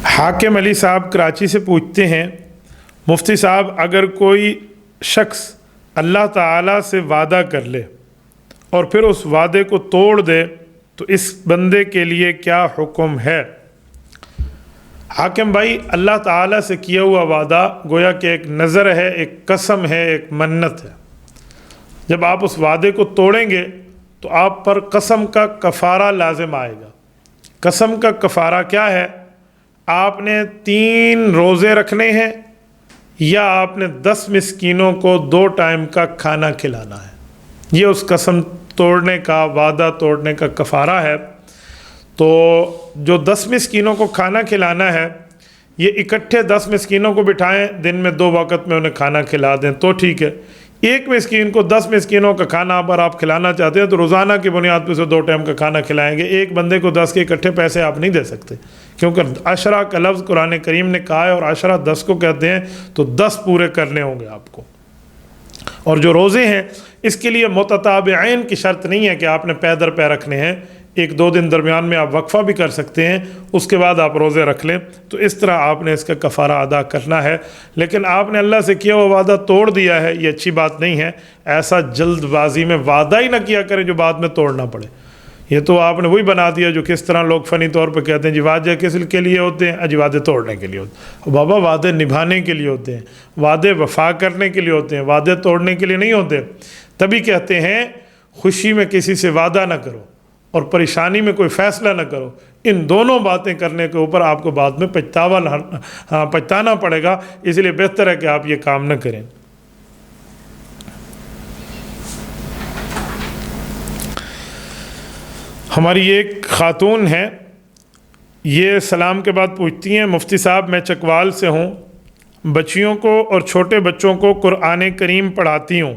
حاکم علی صاحب کراچی سے پوچھتے ہیں، مفتی صاحب اگر کوئی شخص اللہ تعالیٰ سے وعدہ کر لے اور پھر اس وعدے کو توڑ دے تو اس بندے کے لیے کیا حکم ہے؟ حاکم بھائی، اللہ تعالیٰ سے کیا ہوا وعدہ گویا کہ ایک نظر ہے، ایک قسم ہے، ایک منت ہے۔ جب آپ اس وعدے کو توڑیں گے تو آپ پر قسم کا کفارہ لازم آئے گا۔ قسم کا کفارہ کیا ہے؟ آپ نے 3 روزے رکھنے ہیں یا آپ نے 10 مسکینوں کو 2 ٹائم کا کھانا کھلانا ہے۔ یہ اس قسم توڑنے کا، وعدہ توڑنے کا کفارہ ہے۔ تو جو 10 مسکینوں کو کھانا کھلانا ہے، یہ اکٹھے 10 مسکینوں کو بٹھائیں، دن میں 2 وقت میں انہیں کھانا کھلا دیں تو ٹھیک ہے۔ ایک مسکین کو 10 مسکینوں کا کھانا اگر آپ کھلانا چاہتے ہیں تو روزانہ کی بنیاد پہ اسے 2 ٹائم کا کھانا کھلائیں گے۔ ایک بندے کو 10 کے اکٹھے پیسے آپ نہیں دے سکتے، کیونکہ عشرہ کا لفظ قرآن کریم نے کہا ہے اور عشرہ 10 کو کہتے ہیں، تو 10 پورے کرنے ہوں گے آپ کو۔ اور جو روزے ہیں اس کے لیے متتابعین کی شرط نہیں ہے کہ آپ نے پے در پے رکھنے ہیں، 1-2 دن درمیان میں آپ وقفہ بھی کر سکتے ہیں، اس کے بعد آپ روزے رکھ لیں۔ تو اس طرح آپ نے اس کا کفارہ ادا کرنا ہے۔ لیکن آپ نے اللہ سے کیا ہوا وعدہ توڑ دیا ہے، یہ اچھی بات نہیں ہے۔ ایسا جلد بازی میں وعدہ ہی نہ کیا کریں جو بعد میں توڑنا پڑے۔ یہ تو آپ نے وہی بنا دیا جو کس طرح لوگ فنی طور پہ کہتے ہیں جی وعدے کس کے لیے ہوتے ہیں؟ جی وعدے توڑنے کے لیے ہوتے ہیں۔ بابا وعدے نبھانے کے لیے ہوتے ہیں، وعدے وفا کرنے کے لیے ہوتے ہیں، وعدے توڑنے کے لیے نہیں ہوتے۔ تبھی کہتے ہیں خوشی میں کسی سے وعدہ نہ کرو اور پریشانی میں کوئی فیصلہ نہ کرو۔ ان دونوں باتیں کرنے کے اوپر آپ کو بعد میں پچھتانا پڑے گا، اس لیے بہتر ہے کہ آپ یہ کام نہ کریں۔ ہماری ایک خاتون ہے، یہ سلام کے بعد پوچھتی ہیں، مفتی صاحب میں چکوال سے ہوں، بچیوں کو اور چھوٹے بچوں کو قرآن کریم پڑھاتی ہوں،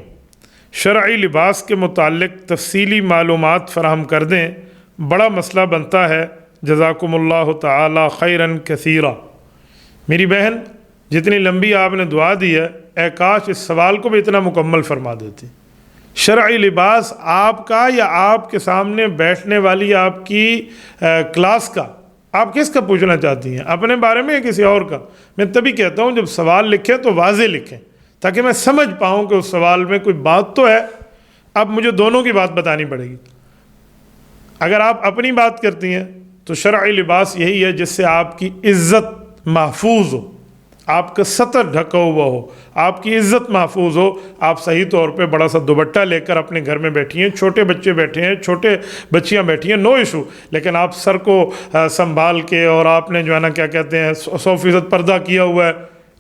شرعی لباس کے متعلق تفصیلی معلومات فراہم کر دیں، بڑا مسئلہ بنتا ہے، جزاکم اللہ تعالی خیراً کثیرا۔ میری بہن، جتنی لمبی آپ نے دعا دی ہے، اے کاش اس سوال کو بھی اتنا مکمل فرما دیتی۔ شرعی لباس آپ کا یا آپ کے سامنے بیٹھنے والی آپ کی کلاس کا؟ آپ کس کا پوچھنا چاہتی ہیں، اپنے بارے میں یا کسی اور کا؟ میں تبھی کہتا ہوں جب سوال لکھیں تو واضح لکھیں تاکہ میں سمجھ پاؤں کہ اس سوال میں کوئی بات تو ہے۔ اب مجھے دونوں کی بات بتانی پڑے گی۔ اگر آپ اپنی بات کرتی ہیں تو شرعی لباس یہی ہے جس سے آپ کی عزت محفوظ ہو، آپ کا سطر ڈھکا ہوا ہو، آپ کی عزت محفوظ ہو۔ آپ صحیح طور پہ بڑا سا دوپٹہ لے کر اپنے گھر میں بیٹھی ہیں، چھوٹے بچے بیٹھے ہیں، چھوٹے بچیاں بیٹھی ہیں، نو ایشو، لیکن آپ سر کو سنبھال کے اور آپ نے جو ہے نا کیا کہتے ہیں 100% پردہ کیا ہوا ہے،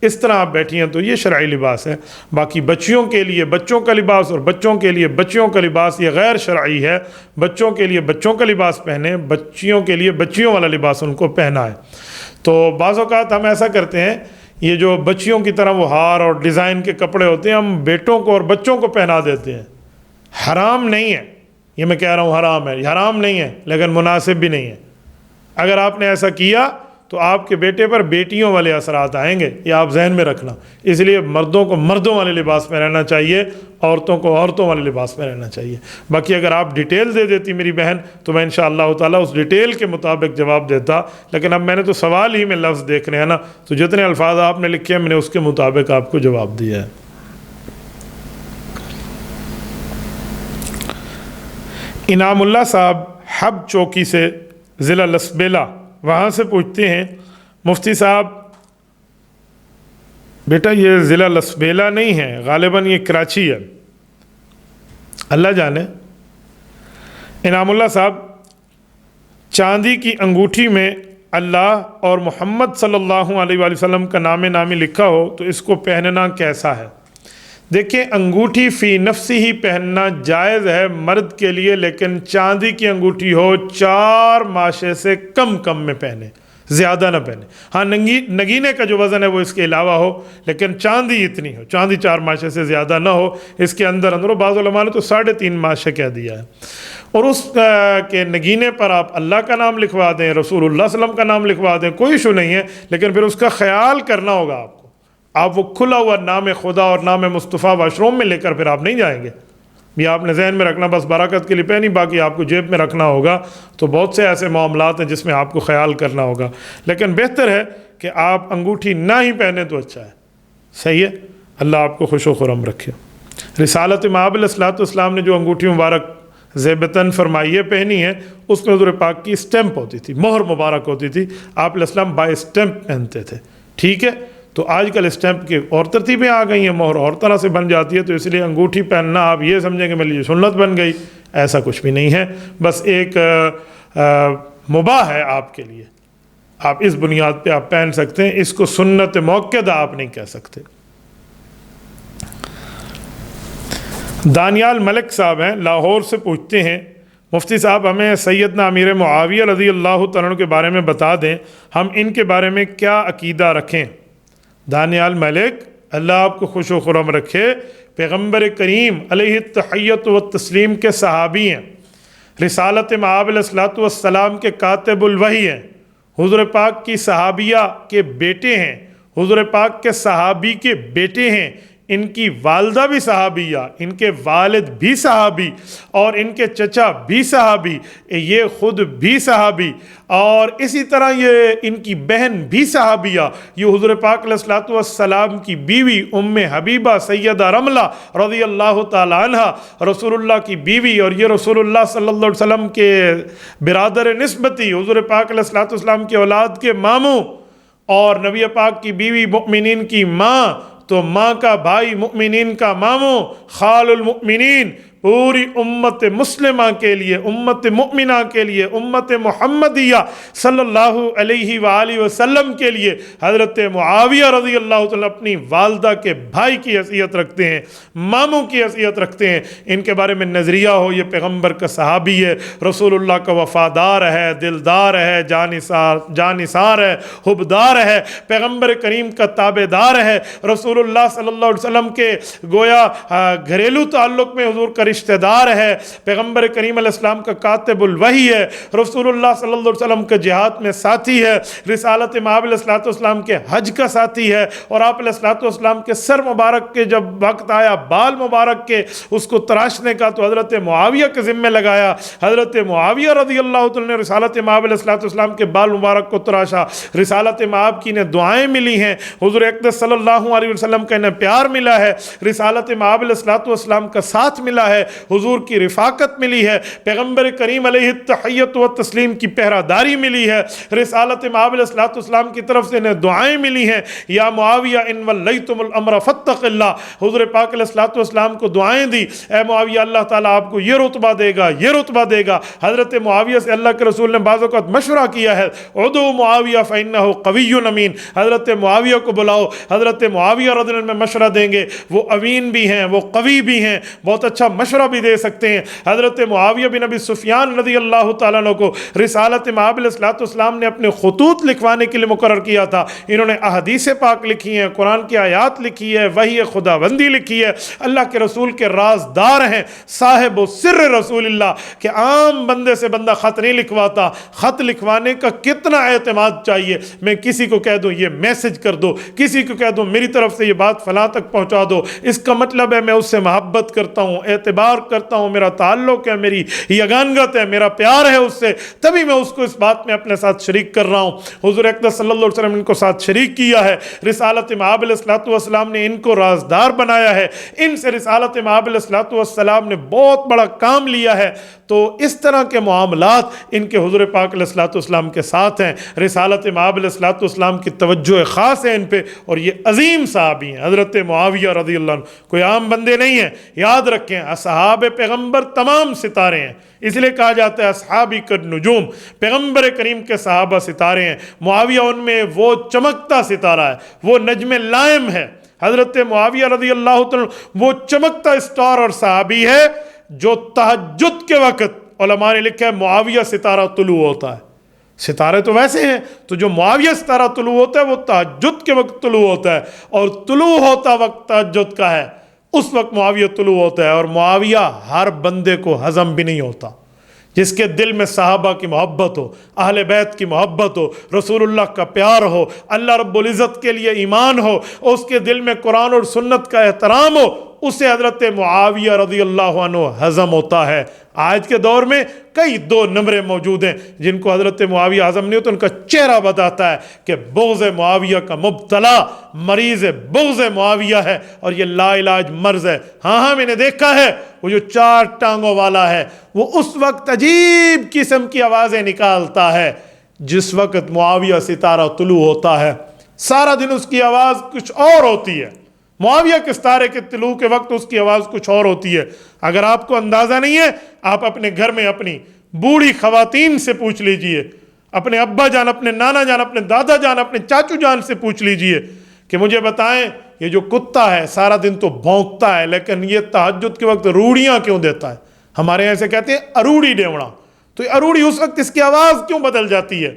اس طرح آپ بیٹھی ہیں تو یہ شرعی لباس ہے۔ باقی بچیوں کے لیے بچوں کا لباس اور بچوں کے لیے بچیوں کا لباس یہ غیر شرعی ہے۔ بچوں کے لیے بچوں کا لباس پہنیں، بچیوں کے لیے بچیوں والا لباس ان کو پہنا ہے۔ تو بعض اوقات ہم ایسا کرتے ہیں، یہ جو بچیوں کی طرح وہ ہار اور ڈیزائن کے کپڑے ہوتے ہیں ہم بیٹوں کو اور بچوں کو پہنا دیتے ہیں۔ حرام نہیں ہے، یہ میں کہہ رہا ہوں حرام ہے، یہ حرام نہیں ہے لیکن مناسب بھی نہیں ہے۔ اگر آپ نے ایسا کیا تو آپ کے بیٹے پر بیٹیوں والے اثرات آئیں گے، یہ آپ ذہن میں رکھنا۔ اس لیے مردوں کو مردوں والے لباس میں رہنا چاہیے، عورتوں کو عورتوں والے لباس میں رہنا چاہیے۔ باقی اگر آپ ڈیٹیل دے دیتی میری بہن تو میں انشاءاللہ تعالیٰ اس ڈیٹیل کے مطابق جواب دیتا، لیکن اب میں نے تو سوال ہی میں لفظ دیکھ رہے ہیں نا، تو جتنے الفاظ آپ نے لکھے ہیں میں نے اس کے مطابق آپ کو جواب دیا ہے۔ انعام اللہ صاحب حب چوکی سے، ضلع لسبیلا، وہاں سے پوچھتے ہیں، مفتی صاحب بیٹا یہ ضلع لسبیلا نہیں ہے، غالباً یہ کراچی ہے، اللہ جانے۔ انعام اللہ صاحب، چاندی کی انگوٹھی میں اللہ اور محمد صلی اللہ علیہ وآلہ وسلم کا نام نامی لکھا ہو تو اس کو پہننا کیسا ہے؟ دیکھیں، انگوٹھی فی نفسی ہی پہننا جائز ہے مرد کے لیے، لیکن چاندی کی انگوٹھی ہو 4 ماشے سے کم میں پہنے، زیادہ نہ پہنے۔ ہاں نگینے کا جو وزن ہے وہ اس کے علاوہ ہو، لیکن چاندی اتنی ہو، چاندی 4 ماشے سے زیادہ نہ ہو، اس کے اندر بعض علماء نے تو 3.5 ماشے کہہ دیا ہے۔ اور اس کے نگینے پر آپ اللہ کا نام لکھوا دیں، رسول اللہ صلی اللہ علیہ وسلم کا نام لکھوا دیں، کوئی ایشو نہیں ہے، لیکن پھر اس کا خیال کرنا ہوگا آپ کو۔ آپ وہ کھلا ہوا نام خدا اور نام مصطفیٰ واش روم میں لے کر پھر آپ نہیں جائیں گے۔ یہ آپ نے ذہن میں رکھنا، بس برکت کے لیے پہنی، باقی آپ کو جیب میں رکھنا ہوگا۔ تو بہت سے ایسے معاملات ہیں جس میں آپ کو خیال کرنا ہوگا، لیکن بہتر ہے کہ آپ انگوٹھی نہ ہی پہنیں تو اچھا ہے، صحیح ہے۔ اللہ آپ کو خوش و خرم رکھے۔ رسالت مآب علیہ الصلوۃ والسلام نے جو انگوٹھی مبارک زیبتاً فرمائیے پہنی ہے، اس میں حضور پاک کی اسٹیمپ ہوتی تھی، مہر مبارک ہوتی تھی، آپ علیہ السلام بائی اسٹیمپ پہنتے تھے، ٹھیک ہے۔ تو آج کل اسٹیمپ کی اور ترتیبیں آ گئی ہیں، مہر اور طرح سے بن جاتی ہے، تو اس لیے انگوٹھی پہننا آپ یہ سمجھیں کہ میری سنت بن گئی، ایسا کچھ بھی نہیں ہے، بس ایک مباح ہے آپ کے لیے، آپ اس بنیاد پہ آپ پہن سکتے ہیں، اس کو سنت موقدہ آپ نہیں کہہ سکتے۔ دانیال ملک صاحب ہیں، لاہور سے پوچھتے ہیں، مفتی صاحب ہمیں سیدنا امیر معاویہ رضی اللہ تعالیٰ عنہ کے بارے میں بتا دیں، ہم ان کے بارے میں کیا عقیدہ رکھیں؟ دانیال ملک، اللہ آپ کو خوش و خرم رکھے، پیغمبر کریم علیہ التحیۃ والتسلیم کے صحابی ہیں، رسالت مآب علیہ الصلوۃ والسلام کے کاتب الوحی ہیں، حضور پاک کی صحابیہ کے بیٹے ہیں، حضور پاک کے صحابی کے بیٹے ہیں، ان کی والدہ بھی صحابیہ، ان کے والد بھی صحابی، اور ان کے چچا بھی صحابی، یہ خود بھی صحابی، اور اسی طرح یہ ان کی بہن بھی صحابیہ، یہ حضور پاک علیہ الصلوۃ والسلام کی بیوی ام حبیبہ سیدہ رملہ رضی اللہ تعالی عنہ رسول اللہ کی بیوی، اور یہ رسول اللہ صلی اللہ علیہ وسلم کے برادر نسبتی، حضور پاک علیہ الصلوۃ والسلام کی اولاد کے ماموں، اور نبی پاک کی بیوی مؤمنین کی ماں، تو ماں کا بھائی مؤمنین کا ماموں، خال المؤمنین، پوری امت مسلمہ کے لیے، امت مؤمنہ کے لیے، امت محمدیہ صلی اللہ علیہ وآلہ وسلم کے لیے حضرت معاویہ رضی اللہ تعالیٰ اپنی والدہ کے بھائی کی حیثیت رکھتے ہیں، ماموں کی حیثیت رکھتے ہیں۔ ان کے بارے میں نظریہ ہو یہ پیغمبر کا صحابی ہے، رسول اللہ کا وفادار ہے، دلدار ہے، جانثار ہے، حبدار ہے، پیغمبر کریم کا تابع دار ہے، رسول اللہ صلی اللہ علیہ وسلم کے گویا گھریلو تعلق میں حضور کا رشتہ دار ہے، پیغمبر کریم علیہ السلام کا کاتب الوحی ہے، رسول اللہ صلی اللہ علیہ وسلم کے جہاد میں ساتھی ہے، رسالت مآب علیہ الصلوۃ والسلام کے حج کا ساتھی ہے، اور آپ علیہ الصلوۃ والسلام کے سر مبارک کے جب وقت آیا بال مبارک کے اس کو تراشنے کا تو حضرت معاویہ کے ذمہ لگایا، حضرت معاویہ رضی اللہ تعالیٰ نے رسالت مآب علیہ الصلوۃ والسلام کے بال مبارک کو تراشا، رسالت مآب کی انہیں دعائیں ملی ہیں، حضور اقدس صلی اللہ علیہ وسلم کا انہیں پیار ملا ہے، رسالت مآب علیہ الصلوۃ والسلام کا ساتھ ملا ہے، حضور کی رفاقت ملی ہے، پیغمبر کریم علیہ التحیۃ والتسلیم کی پہراداری ملی ہے، رسالت مآب علیہ الصلوۃ والسلام کی طرف سے انہیں دعائیں ملی ہیں، یا معاویہ ان ولیتم الامر فاتق اللہ، حضور پاک علیہ الصلوۃ والسلام کو دعائیں دی، اے معاویہ اللہ تعالیٰ آپ کو یہ رتبہ دے گا، یہ رتبہ دے گا۔ حضرت معاویہ سے اللہ کے رسول نے بعض اوقات مشورہ کیا ہے، ادعوا معاویہ فإنہ قوی امین، حضرت معاویہ کو بلاؤ، حضرت معاویہ رضی اللہ عنہ میں مشورہ دیں گے، وہ امین بھی ہیں، وہ قوی بھی ہیں، بہت اچھا مشورہ بھی دے سکتے ہیں۔ حضرت معاویہ بن ابی سفیان رضی اللہ تعالیٰ عنہ کو رسالت مآب علیہ الصلوۃ والسلام نے اپنے خطوط لکھوانے کے لیے مقرر کیا تھا، انہوں نے احادیث پاک لکھی ہیں، قرآن کی آیات لکھی ہے، وحی خداوندی لکھی ہے، اللہ کے رسول کے رازدار ہیں، صاحب و سر رسول اللہ، کہ عام بندے سے بندہ خط نہیں لکھواتا، خط لکھوانے کا کتنا اعتماد چاہیے، میں کسی کو کہہ دوں یہ میسج کر دو، کسی کو کہہ دوں میری طرف سے یہ بات فلاں تک پہنچا دو، اس کا مطلب ہے میں اس سے محبت کرتا ہوں، اعتبار کرتا ہوں، میرا تعلق ہے، میری یگانگت ہے، میرا پیار ہے اس سے، تبھی میں اس کو اس بات میں اپنے ساتھ شریک کر رہا ہوں۔ حضور اقدس صلی اللہ علیہ وسلم نے ان کو ساتھ شریک کیا ہے، رسالت مآب علیہ الصلوۃ والسلام نے ان کو رازدار بنایا ہے، ان سے رسالت مآب علیہ الصلوۃ والسلام نے بہت بڑا کام لیا ہے، تو اس طرح کے معاملات ان کے حضور پاک علیہ الصلوۃ والسلام کے ساتھ ہیں، رسالت مآب علیہ الصلوۃ والسلام کی توجہ خاص ہے ان پہ، اور یہ عظیم صحابی ہیں حضرت معاویہ رضی اللہ عنہ، کوئی عام بندے نہیں ہیں، یاد رکھیں اصحاب پیغمبر تمام ستارے ہیں، اس لیے کہا جاتا ہے اصحابی کالنجوم، پیغمبر کریم کے صحابہ ستارے ہیں، معاویہ ان میں وہ چمکتا ستارہ ہے، وہ نجم لائم ہے، حضرت معاویہ رضی اللہ تعالیٰ وہ چمکتا اسٹار اور صحابی ہے جو تہجد کے وقت علماء نے لکھا ہے معاویہ ستارہ طلوع ہوتا ہے، ستارے تو ویسے ہیں، تو جو معاویہ ستارہ طلوع ہوتا ہے وہ تہجد کے وقت طلوع ہوتا ہے، اور طلوع ہوتا وقت تہجد کا ہے، اس وقت معاویہ طلوع ہوتا ہے، اور معاویہ ہر بندے کو ہضم بھی نہیں ہوتا، جس کے دل میں صحابہ کی محبت ہو، اہل بیت کی محبت ہو، رسول اللہ کا پیار ہو، اللہ رب العزت کے لیے ایمان ہو، اس کے دل میں قرآن اور سنت کا احترام ہو، اسے حضرت معاویہ رضی اللہ عنہ ہضم ہوتا ہے۔ آج کے دور میں کئی 2 نمبرے موجود ہیں جن کو حضرت معاویہ ہضم نہیں ہوتا، ان کا چہرہ بتاتا ہے کہ بغض معاویہ کا مبتلا مریض بغض معاویہ ہے، اور یہ لا علاج مرض ہے۔ ہاں میں نے دیکھا ہے، وہ جو 4 ٹانگوں والا ہے وہ اس وقت عجیب قسم کی آوازیں نکالتا ہے جس وقت معاویہ ستارہ طلوع ہوتا ہے، سارا دن اس کی آواز کچھ اور ہوتی ہے۔ معاویہ کے ستارے کے طلوع کے وقت اس کی آواز کچھ اور ہوتی ہے۔ اگر آپ کو اندازہ نہیں ہے، آپ اپنے گھر میں اپنی بوڑھی خواتین سے پوچھ لیجئے، اپنے ابا جان، اپنے نانا جان، اپنے دادا جان، اپنے چاچو جان سے پوچھ لیجئے کہ مجھے بتائیں یہ جو کتا ہے سارا دن تو بھونکتا ہے لیکن یہ تہجد کے وقت روڑیاں کیوں دیتا ہے؟ ہمارے یہاں سے کہتے ہیں اروڑی ڈیوڑا، تو یہ اروڑی اس وقت اس کی آواز کیوں بدل جاتی ہے؟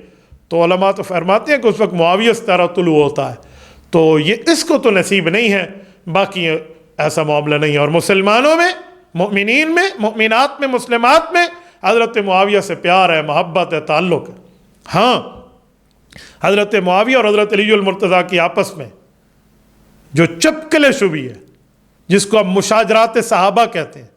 تو علماء تو فرماتے ہیں کہ اس وقت معاویہ ستارہ طلوع ہوتا ہے، تو یہ اس کو تو نصیب نہیں ہے، باقی ایسا معاملہ نہیں ہے۔ اور مسلمانوں میں، مؤمنین میں، مؤمنات میں، مسلمات میں حضرت معاویہ سے پیار ہے، محبت ہے، تعلق ہے۔ ہاں حضرت معاویہ اور حضرت علی المرتضیٰ کی آپس میں جو چپکلے شبی ہے، جس کو اب مشاجرات صحابہ کہتے ہیں،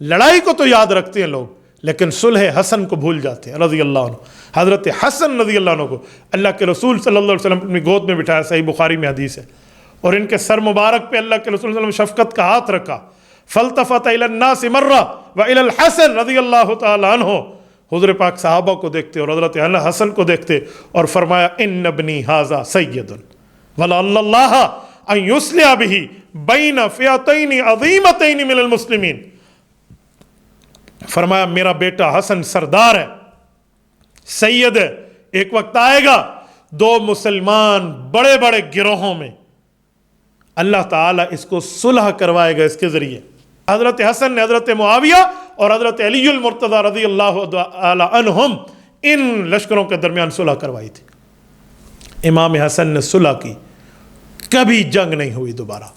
لڑائی کو تو یاد رکھتے ہیں لوگ لیکن صلح حسن کو بھول جاتے ہیں رضی اللہ عنہ۔ حضرت حسن رضی اللہ عنہ کو اللہ کے رسول صلی اللہ علیہ وسلم اپنی گود میں بٹھایا، صحیح بخاری میں حدیث ہے، اور ان کے سر مبارک پہ اللہ کے رسول صلی اللہ علیہ وسلم شفقت کا ہاتھ رکھا، فالتفت الی الناس مرہ والی الحسن رضی اللہ تعالی عنہ۔ حضور پاک صحابہ کو دیکھتے اور حضرت حسن کو دیکھتے اور فرمایا ان ابنی ھذا سید ولعل اللہ ان یصلح بہ بین فئتین عظیمتین من المسلمین۔ فرمایا میرا بیٹا حسن سردار ہے، سید ہے، ایک وقت آئے گا 2 مسلمان بڑے بڑے گروہوں میں اللہ تعالیٰ اس کو صلح کروائے گا اس کے ذریعے۔ حضرت حسن نے حضرت معاویہ اور حضرت علی المرتضیٰ رضی اللہ تعالی عنہم ان لشکروں کے درمیان صلح کروائی تھی۔ امام حسن نے صلح کی، کبھی جنگ نہیں ہوئی دوبارہ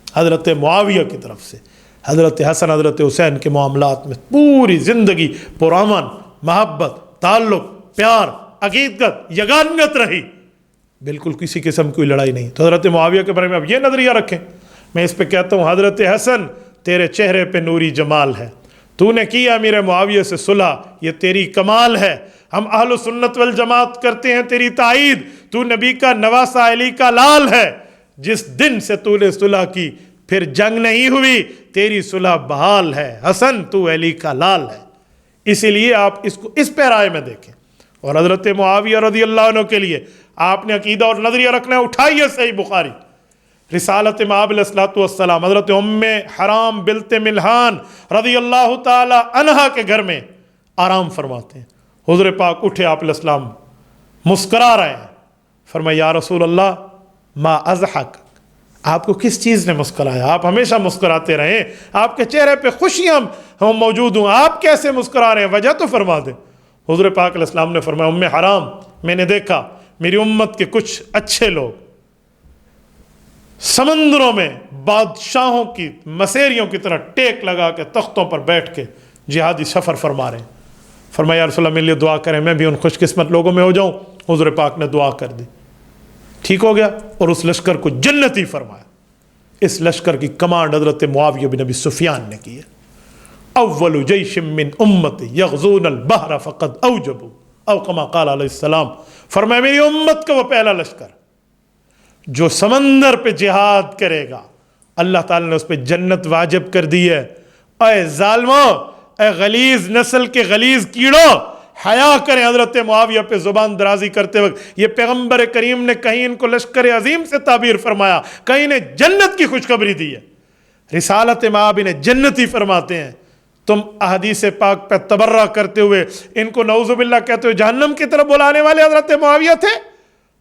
حضرت معاویہ کی طرف سے۔ حضرت حسن حضرت حسین کے معاملات میں پوری زندگی پرامن، محبت، تعلق، پیار، عقیدت، یگانگت رہی، بالکل کسی قسم کی لڑائی نہیں۔ تو حضرت معاویہ کے بارے میں اب یہ نظریہ رکھیں، میں اس پہ کہتا ہوں حضرت حسن تیرے چہرے پہ نوری جمال ہے، تو نے کیا امیر معاویہ سے صلح، یہ تیری کمال ہے۔ ہم اہل سنت والجماعت کرتے ہیں تیری تائید، تو نبی کا نواسہ علی کا لال ہے۔ جس دن سے تو نے صلح کی پھر جنگ نہیں ہوئی، تیری صلح بحال ہے، حسن تو علی کا لال ہے۔ اسی لیے آپ اس کو اس پیرائے میں دیکھیں۔ اور حضرت معاویہ رضی اللہ عنہ کے لیے آپ نے عقیدہ اور نظریہ رکھنا ہے، اٹھائیے صحیح بخاری، رسالت مآب علیہ الصلوۃ والسلام، حضرت ام حرام بنت ملحان رضی اللہ تعالی عنہا کے گھر میں آرام فرماتے ہیں۔ حضور پاک اٹھے، آپ علیہ السلام مسکرا رہے ہیں، فرمایا یا رسول اللہ ما اضحک، آپ کو کس چیز نے مسکرایا؟ آپ ہمیشہ مسکراتے رہیں، آپ کے چہرے پہ خوشیاں موجود ہوں، آپ کیسے مسکرا رہے ہیں؟ وجہ تو فرما دیں۔ حضور پاک علیہ السلام نے فرمایا ام حرام، میں نے دیکھا میری امت کے کچھ اچھے لوگ سمندروں میں بادشاہوں کی مسیریوں کی طرح ٹیک لگا کے تختوں پر بیٹھ کے جہادی سفر فرما رہے ہیں۔ فرمایا یا رسول اللہ میرے لیے دعا کریں، میں بھی ان خوش قسمت لوگوں میں ہو جاؤں۔ حضور پاک نے دعا کر دی، ٹھیک ہو گیا، اور اس لشکر کو جنتی فرمایا۔ اس لشکر کی کمانڈ حضرت معاویہ بن ابی سفیان نے کی ہے۔ اول جیش من امتی یغزون البحر فقد اوجبوا، او کما قال علیہ السلام، فرمایا میری امت کا وہ پہلا لشکر جو سمندر پہ جہاد کرے گا، اللہ تعالیٰ نے اس پہ جنت واجب کر دی ہے۔ اے ظالموں، اے غلیظ نسل کے غلیظ کیڑوں، حیا کریں حضرت معاویہ پہ زبان درازی کرتے وقت۔ یہ پیغمبر کریم نے کہیں ان کو لشکر عظیم سے تعبیر فرمایا، کہیں نے جنت کی خوشخبری دی ہے۔ رسالت مآب انہیں جنتی فرماتے ہیں، تم احادیث پاک پہ تبرہ کرتے ہوئے ان کو نعوذ باللہ کہتے ہوئے جہنم کی طرف بلانے والے حضرت معاویہ تھے۔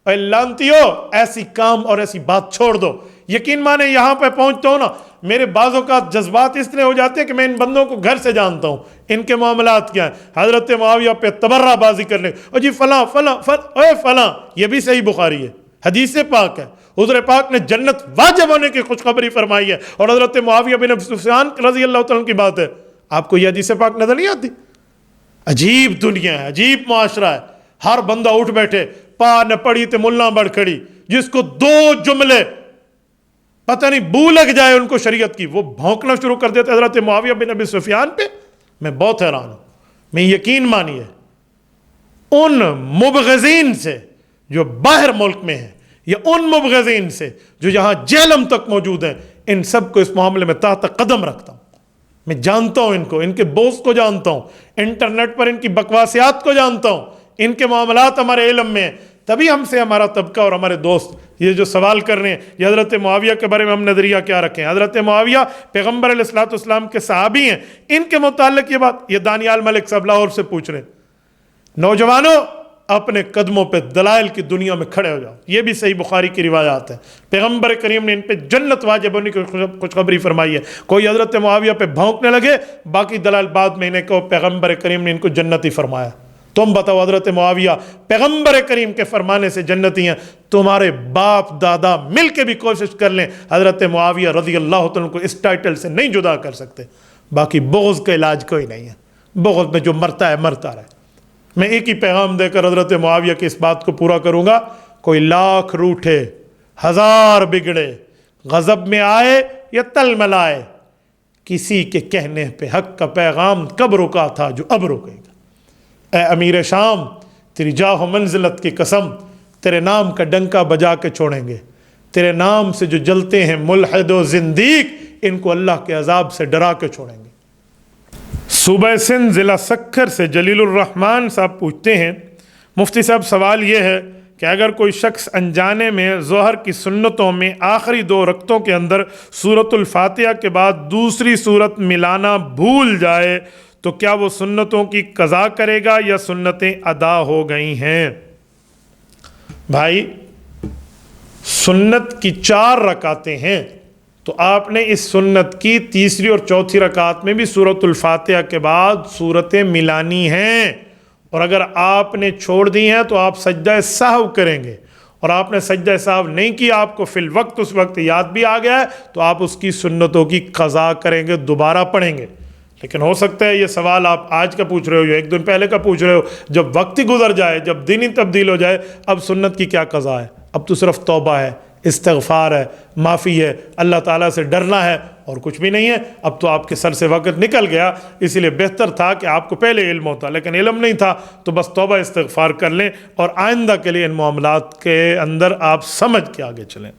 اے لعنتیو، ایسی کام اور ایسی بات چھوڑ دو۔ یقین مانے یہاں پہ پہنچتا ہوں نا، میرے بعض اوقات جذبات اس طرح ہو جاتے ہیں کہ میں ان بندوں کو گھر سے جانتا ہوں، ان کے معاملات کیا ہیں۔ حضرت معاویہ پہ تبرہ بازی کرنے، اور جی فلاں فلاں اے فلاں، یہ بھی صحیح بخاری ہے، حدیث پاک ہے، حضور پاک نے جنت واجب ہونے کی خوشخبری فرمائی ہے، اور حضرت معاویہ بن ابی سفیان رضی اللہ تعالیٰ کی بات ہے۔ آپ کو یہ حدیث پاک نظر نہیں آتی؟ عجیب دنیا ہے، عجیب معاشرہ ہے، ہر بندہ اٹھ بیٹھے، پا نہ پڑی تے ملا بڑھ کھڑی، جس کو 2 جملے پتہ نہیں بو لگ جائے ان کو شریعت کی، وہ بھونکنا شروع کر دیتے حضرت معاویہ بن ابی سفیان پہ۔ میں بہت حیران ہوں، میں یقین مانیے ان مبغضین سے جو باہر ملک میں ہیں، یا ان مبغضین سے جو یہاں جہلم تک موجود ہیں، ان سب کو اس معاملے میں تحت قدم رکھتا ہوں۔ میں جانتا ہوں ان کو، ان کے بوس کو جانتا ہوں، انٹرنیٹ پر ان کی بکواسیات کو جانتا ہوں، ان کے معاملات ہمارے علم میں ہیں۔ تبھی ہم سے ہمارا طبقہ اور ہمارے دوست یہ جو سوال کر رہے ہیں یہ حضرت معاویہ کے بارے میں ہم نظریہ کیا رکھیں۔ حضرت معاویہ پیغمبر علیہ الصلوۃ والسلام کے صحابی ہیں، ان کے متعلق یہ بات یہ دانیال ملک صاحب لاہور سے پوچھ رہے ہیں۔ نوجوانوں اپنے قدموں پہ دلائل کی دنیا میں کھڑے ہو جاؤ، یہ بھی صحیح بخاری کی روایات ہے۔ پیغمبر کریم نے ان پہ جنت واجب ہونے کی خوشخبری فرمائی ہے۔ کوئی حضرت معاویہ پہ بھونکنے لگے، باقی دلائل بعد میں انہیں کہو پیغمبر کریم نے ان کو جنتی فرمایا۔ تم بتاؤ حضرت معاویہ پیغمبر کریم کے فرمانے سے جنتی ہیں، تمہارے باپ دادا مل کے بھی کوشش کر لیں حضرت معاویہ رضی اللہ عنہ کو اس ٹائٹل سے نہیں جدا کر سکتے۔ باقی بغض کا علاج کوئی نہیں ہے، بغض میں جو مرتا ہے مرتا رہے۔ میں ایک ہی پیغام دے کر حضرت معاویہ کی اس بات کو پورا کروں گا، کوئی لاکھ روٹھے ہزار بگڑے، غضب میں آئے یا تل ملائے، کسی کے کہنے پہ حق کا پیغام کب رکا تھا جو اب رکے گا۔ اے امیر شام، تیری جاہ و منزلت کی قسم، تیرے نام کا ڈنکا بجا کے چھوڑیں گے۔ تیرے نام سے جو جلتے ہیں ملحد و زندیق، ان کو اللہ کے عذاب سے ڈرا کے چھوڑیں گے۔ صوبہ سندھ ضلع سکھر سے جلیل الرحمن صاحب پوچھتے ہیں، مفتی صاحب سوال یہ ہے کہ اگر کوئی شخص انجانے میں ظہر کی سنتوں میں آخری 2 رکعتوں کے اندر سورۃ الفاتحہ کے بعد دوسری سورت ملانا بھول جائے تو کیا وہ سنتوں کی قضا کرے گا یا سنتیں ادا ہو گئی ہیں؟ بھائی سنت کی 4 رکعتیں ہیں، تو آپ نے اس سنت کی تیسری اور چوتھی رکعت میں بھی سورۃ الفاتحہ کے بعد سورتیں ملانی ہیں، اور اگر آپ نے چھوڑ دی ہیں تو آپ سجدہ سہو کریں گے، اور آپ نے سجدہ سہو نہیں کیا، آپ کو فی الوقت اس وقت یاد بھی آ گیا ہے تو آپ اس کی سنتوں کی قضا کریں گے، دوبارہ پڑھیں گے۔ لیکن ہو سکتا ہے یہ سوال آپ آج کا پوچھ رہے ہو یا 1 دن پہلے کا پوچھ رہے ہو، جب وقت ہی گزر جائے، جب دن ہی تبدیل ہو جائے، اب سنت کی کیا قضا ہے؟ اب تو صرف توبہ ہے، استغفار ہے، معافی ہے، اللہ تعالیٰ سے ڈرنا ہے، اور کچھ بھی نہیں ہے۔ اب تو آپ کے سر سے وقت نکل گیا، اسی لیے بہتر تھا کہ آپ کو پہلے علم ہوتا، لیکن علم نہیں تھا تو بس توبہ استغفار کر لیں، اور آئندہ کے لیے ان معاملات کے اندر آپ سمجھ کے آگے چلیں۔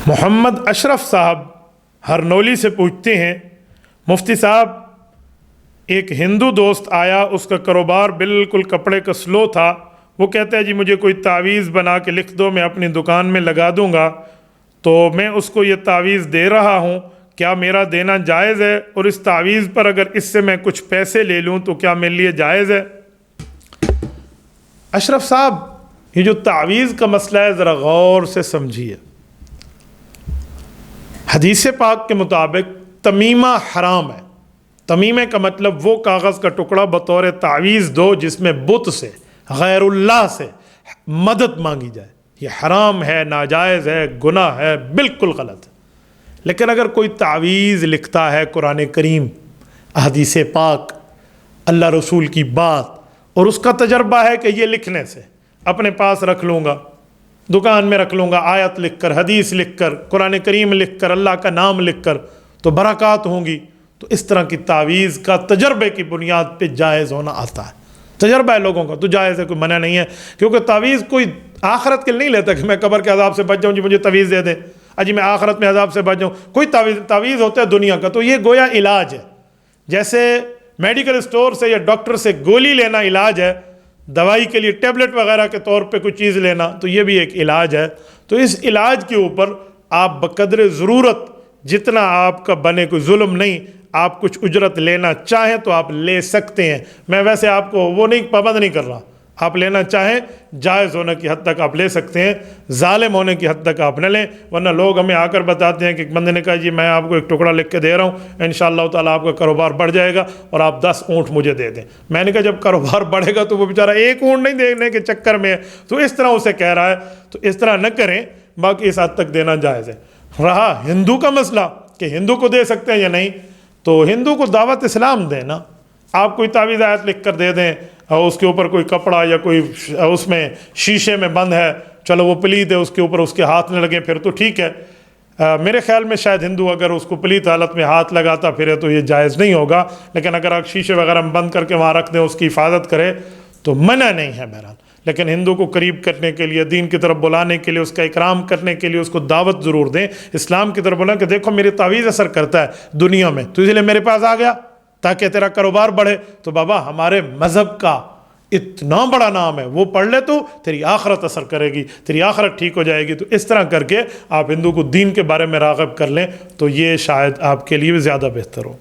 محمد اشرف صاحب ہرنولی سے پوچھتے ہیں، مفتی صاحب ایک ہندو دوست آیا، اس کا کاروبار بالکل کپڑے کا سلو تھا، وہ کہتا ہے جی مجھے کوئی تعویذ بنا کے لکھ دو، میں اپنی دکان میں لگا دوں گا، تو میں اس کو یہ تعویذ دے رہا ہوں، کیا میرا دینا جائز ہے؟ اور اس تعویذ پر اگر اس سے میں کچھ پیسے لے لوں تو کیا میرے لیے جائز ہے؟ اشرف صاحب یہ جو تعویذ کا مسئلہ ہے ذرا غور سے سمجھیے۔ حدیث پاک کے مطابق تمیمہ حرام ہے۔ تمیمے کا مطلب وہ کاغذ کا ٹکڑا بطور تعویذ دو جس میں بت سے، غیر اللہ سے مدد مانگی جائے، یہ حرام ہے، ناجائز ہے، گناہ ہے، بالکل غلط ہے۔ لیکن اگر کوئی تعویذ لکھتا ہے قرآن کریم، حدیث پاک، اللہ رسول کی بات، اور اس کا تجربہ ہے کہ یہ لکھنے سے اپنے پاس رکھ لوں گا، دکان میں رکھ لوں گا، آیت لکھ کر، حدیث لکھ کر، قرآن کریم لکھ کر، اللہ کا نام لکھ کر تو برکات ہوں گی، تو اس طرح کی تعویذ کا تجربے کی بنیاد پہ جائز ہونا آتا ہے۔ تجربہ ہے لوگوں کا تو جائز ہے، کوئی منع نہیں ہے، کیونکہ تعویذ کوئی آخرت کے لیے نہیں لیتا کہ میں قبر کے عذاب سے بچ جاؤں، جی مجھے تعویذ دے دیں، اجی میں آخرت میں عذاب سے بچ جاؤں۔ کوئی تعویذ ہوتا ہے دنیا کا، تو یہ گویا علاج ہے، جیسے میڈیکل اسٹور سے یا ڈاکٹر سے گولی لینا علاج ہے، دوائی کے لیے ٹیبلٹ وغیرہ کے طور پہ کوئی چیز لینا، تو یہ بھی ایک علاج ہے۔ تو اس علاج کے اوپر آپ بقدر ضرورت جتنا آپ کا بنے، کوئی ظلم نہیں، آپ کچھ اجرت لینا چاہیں تو آپ لے سکتے ہیں۔ میں ویسے آپ کو وہ نہیں پابند نہیں کر رہا، آپ لینا چاہیں جائز ہونے کی حد تک آپ لے سکتے ہیں، ظالم ہونے کی حد تک آپ نہ لیں، ورنہ لوگ ہمیں آ کر بتاتے ہیں کہ ایک بندے نے کہا جی میں آپ کو ایک ٹکڑا لکھ کے دے رہا ہوں، انشاءاللہ تعالیٰ آپ کا کاروبار بڑھ جائے گا اور آپ 10 اونٹ مجھے دے دیں۔ میں نے کہا جب کاروبار بڑھے گا تو وہ بیچارہ 1 اونٹ نہیں دینے کے چکر میں ہے، تو اس طرح اسے کہہ رہا ہے، تو اس طرح نہ کریں، باقی اس حد تک دینا جائز ہے۔ رہا ہندو کا مسئلہ کہ ہندو کو دے سکتے ہیں یا نہیں، تو ہندو کو دعوت اسلام دیں نا، آپ کوئی تعویذ آیت لکھ کر دے دیں، اور اس کے اوپر کوئی کپڑا یا کوئی اس میں شیشے میں بند ہے، چلو وہ پلید ہے، اس کے اوپر اس کے ہاتھ نہ لگے پھر تو ٹھیک ہے۔ میرے خیال میں شاید ہندو اگر اس کو پلیت حالت میں ہاتھ لگاتا پھرے تو یہ جائز نہیں ہوگا، لیکن اگر آپ شیشے وغیرہ بند کر کے وہاں رکھ دیں، اس کی حفاظت کرے تو منع نہیں ہے بہرحال۔ لیکن ہندو کو قریب کرنے کے لیے، دین کی طرف بلانے کے لیے، اس کا اکرام کرنے کے لیے اس کو دعوت ضرور دیں، اسلام کی طرف بلائیں کہ دیکھو میری تعویذ اثر کرتا ہے دنیا میں، تو اس لیے میرے پاس آ گیا تاکہ تیرا کاروبار بڑھے۔ تو بابا ہمارے مذہب کا اتنا بڑا نام ہے، وہ پڑھ لے تو تیری آخرت اثر کرے گی، تیری آخرت ٹھیک ہو جائے گی۔ تو اس طرح کر کے آپ ہندو کو دین کے بارے میں راغب کر لیں تو یہ شاید آپ کے لیے بھی زیادہ بہتر ہو۔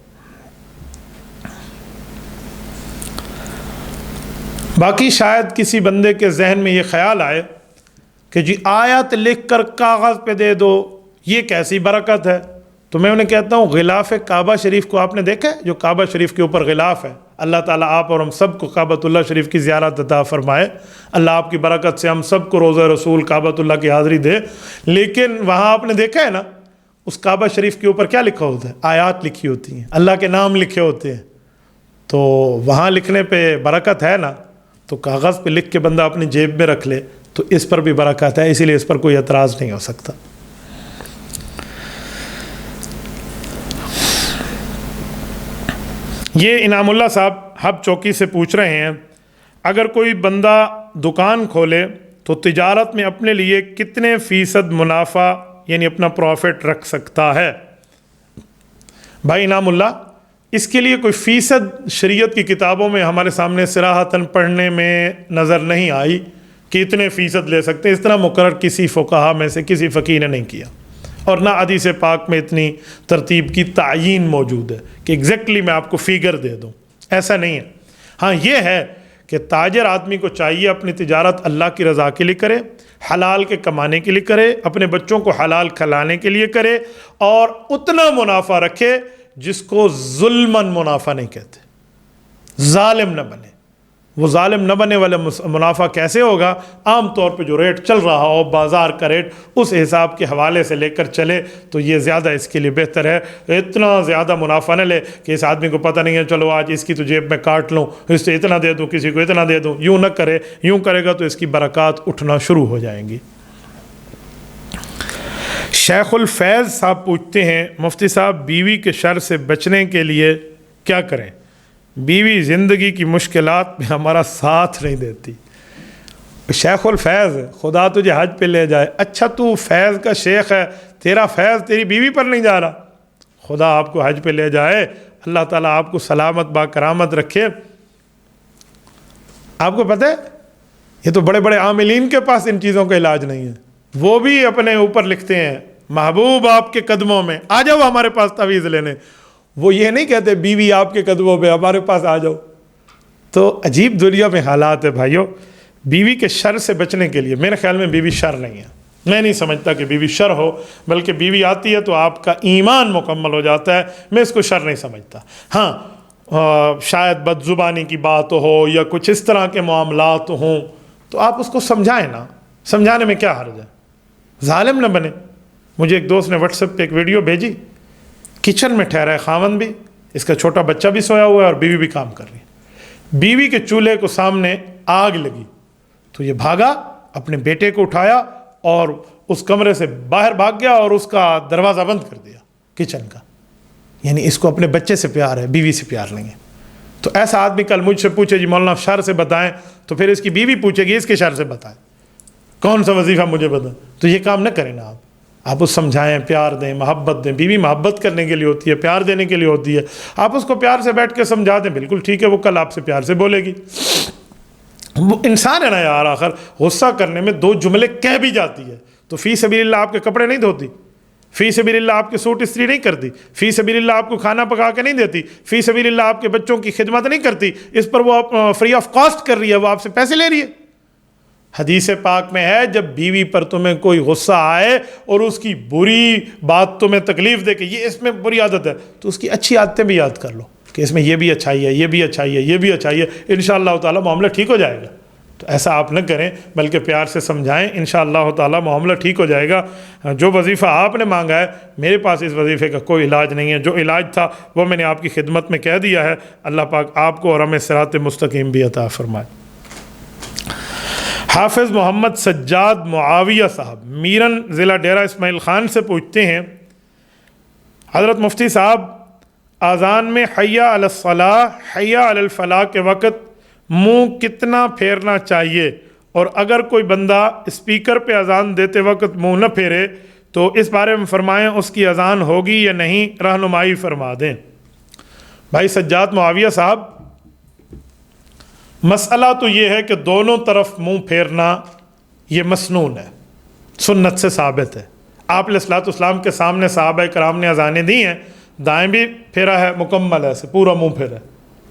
باقی شاید کسی بندے کے ذہن میں یہ خیال آئے کہ جی آیت لکھ کر کاغذ پہ دے دو، یہ کیسی برکت ہے؟ تو میں انہیں کہتا ہوں غلاف کعبہ شریف کو آپ نے دیکھا ہے؟ جو کعبہ شریف کے اوپر غلاف ہے، اللہ تعالیٰ آپ اور ہم سب کو کعبۃ اللہ شریف کی زیارت عطا فرمائے، اللہ آپ کی برکت سے ہم سب کو روضہ رسول کعبۃ اللہ کی حاضری دے۔ لیکن وہاں آپ نے دیکھا ہے نا، اس کعبہ شریف کے اوپر کیا لکھا ہوتا ہے؟ آیات لکھی ہوتی ہیں، اللہ کے نام لکھے ہوتے ہیں۔ تو وہاں لکھنے پہ برکت ہے نا، تو کاغذ پہ لکھ کے بندہ اپنی جیب میں رکھ لے تو اس پر بھی برکت ہے، اسی لیے اس پر کوئی اعتراض نہیں ہو سکتا۔ یہ انعام اللہ صاحب ہب چوکی سے پوچھ رہے ہیں، اگر کوئی بندہ دکان کھولے تو تجارت میں اپنے لیے کتنے فیصد منافع یعنی اپنا پروفٹ رکھ سکتا ہے؟ بھائی انعام اللہ، اس کے لیے کوئی فیصد شریعت کی کتابوں میں ہمارے سامنے صراحتاً پڑھنے میں نظر نہیں آئی کہ اتنے فیصد لے سکتے ہیں، اس طرح مقرر کسی فقہا میں سے کسی فقیہ نے نہیں کیا، اور نہ حدیث پاک میں اتنی ترتیب کی تعیین موجود ہے کہ ایگزیکٹلی میں آپ کو فیگر دے دوں، ایسا نہیں ہے۔ ہاں یہ ہے کہ تاجر آدمی کو چاہیے اپنی تجارت اللہ کی رضا کے لیے کرے، حلال کے کمانے کے لیے کرے، اپنے بچوں کو حلال کھلانے کے لیے کرے، اور اتنا منافع رکھے جس کو ظلماً منافع نہیں کہتے، ظالم نہ بنے۔ وہ ظالم نہ بنے والا منافع کیسے ہوگا؟ عام طور پہ جو ریٹ چل رہا ہو بازار کا ریٹ، اس حساب کے حوالے سے لے کر چلے تو یہ زیادہ اس کے لیے بہتر ہے۔ اتنا زیادہ منافع نہ لے کہ اس آدمی کو پتہ نہیں ہے چلو آج اس کی تو جیب میں کاٹ لوں، اس سے اتنا دے دوں، کسی کو اتنا دے دوں، یوں نہ کرے۔ یوں کرے گا تو اس کی برکات اٹھنا شروع ہو جائیں گی۔ شیخ الفیض صاحب پوچھتے ہیں، مفتی صاحب بیوی کے شر سے بچنے کے لیے کیا کریں؟ بیوی زندگی کی مشکلات میں ہمارا ساتھ نہیں دیتی۔ شیخ الفیض، خدا تجھے حج پہ لے جائے۔ اچھا تو فیض کا شیخ ہے، تیرا فیض تیری بیوی پر نہیں جا رہا؟ خدا آپ کو حج پہ لے جائے، اللہ تعالیٰ آپ کو سلامت با کرامت رکھے۔ آپ کو پتہ ہے یہ تو بڑے بڑے عاملین کے پاس ان چیزوں کا علاج نہیں ہے، وہ بھی اپنے اوپر لکھتے ہیں محبوب آپ کے قدموں میں، آ جاؤ ہمارے پاس تعویذ لینے۔ وہ یہ نہیں کہتے بیوی آپ کے قدموں پہ ہمارے پاس آ جاؤ۔ تو عجیب دنیا میں حالات ہے بھائیوں۔ بیوی کے شر سے بچنے کے لیے میرے خیال میں بیوی شر نہیں ہے، میں نہیں سمجھتا کہ بیوی شر ہو، بلکہ بیوی آتی ہے تو آپ کا ایمان مکمل ہو جاتا ہے، میں اس کو شر نہیں سمجھتا۔ ہاں شاید بد زبانی کی بات ہو یا کچھ اس طرح کے معاملات ہوں تو آپ اس کو سمجھائیں نا، سمجھانے میں کیا حرج ہے، ظالم نہ بنے۔ مجھے ایک دوست نے واٹس ایپ پہ ایک ویڈیو بھیجی، کچن میں ٹھہرا ہے خاوند بھی، اس کا چھوٹا بچہ بھی سویا ہوا ہے اور بیوی بھی کام کر رہی ہے۔ بیوی کے چولہے کو سامنے آگ لگی تو یہ بھاگا، اپنے بیٹے کو اٹھایا اور اس کمرے سے باہر بھاگ گیا اور اس کا دروازہ بند کر دیا کچن کا۔ یعنی اس کو اپنے بچے سے پیار ہے، بیوی سے پیار نہیں ہے۔ تو ایسا آدمی کل مجھ سے پوچھے جی مولانا شر سے بتائیں، تو پھر اس کی بیوی پوچھے گی اس کے شر سے بتائیں، کون سا وظیفہ مجھے بتائیں؟ تو یہ کام نہ کریں نا آپ اس سمجھائیں، پیار دیں، محبت دیں۔ بیوی محبت کرنے کے لیے ہوتی ہے، پیار دینے کے لیے ہوتی ہے۔ آپ اس کو پیار سے بیٹھ کے سمجھا دیں، بالکل ٹھیک ہے، وہ کل آپ سے پیار سے بولے گی۔ وہ انسان ہے نا یار، آخر غصہ کرنے میں دو جملے کہہ بھی جاتی ہے تو فی سبیل اللہ آپ کے کپڑے نہیں دھوتی، فی سبیل اللہ آپ کے سوٹ استری نہیں کرتی، فی سبیل اللہ آپ کو کھانا پکا کے نہیں دیتی، فی سبیل اللہ آپ کے بچوں کی خدمت نہیں کرتی، اس پر وہ فری آف کاسٹ کر رہی ہے، وہ آپ سے پیسے لے رہی ہے۔ حدیث پاک میں ہے جب بیوی پر تمہیں کوئی غصہ آئے اور اس کی بری بات تمہیں تکلیف دے کہ یہ اس میں بری عادت ہے، تو اس کی اچھی عادتیں بھی یاد کر لو کہ اس میں یہ بھی اچھائی ہے، یہ بھی اچھائی ہے، یہ بھی اچھائی ہے، انشاءاللہ تعالی معاملہ ٹھیک ہو جائے گا۔ تو ایسا آپ نہ کریں، بلکہ پیار سے سمجھائیں، انشاءاللہ تعالی معاملہ ٹھیک ہو جائے گا۔ جو وظیفہ آپ نے مانگا ہے، میرے پاس اس وظیفے کا کوئی علاج نہیں ہے، جو علاج تھا وہ میں نے آپ کی خدمت میں کہہ دیا ہے۔ اللہ پاک آپ کو اور ہمیں صراط مستقیم بھی عطا فرمائے۔ حافظ محمد سجاد معاویہ صاحب میرن ضلع ڈیرہ اسماعیل خان سے پوچھتے ہیں، حضرت مفتی صاحب، اذان میں حی علی الصلاۃ حی علی الفلاح کے وقت منہ کتنا پھیرنا چاہیے، اور اگر کوئی بندہ اسپیکر پہ اذان دیتے وقت منہ نہ پھیرے تو اس بارے میں فرمائیں اس کی اذان ہوگی یا نہیں، رہنمائی فرما دیں۔ بھائی سجاد معاویہ صاحب، مسئلہ تو یہ ہے کہ دونوں طرف منہ پھیرنا یہ مسنون ہے، سنت سے ثابت ہے۔ آپ علیہ الصلوۃ والسلام کے سامنے صحابہ کرام نے اذانیں دی ہیں، دائیں بھی پھیرا ہے مکمل ایسے پورا منہ پھیرا ہے،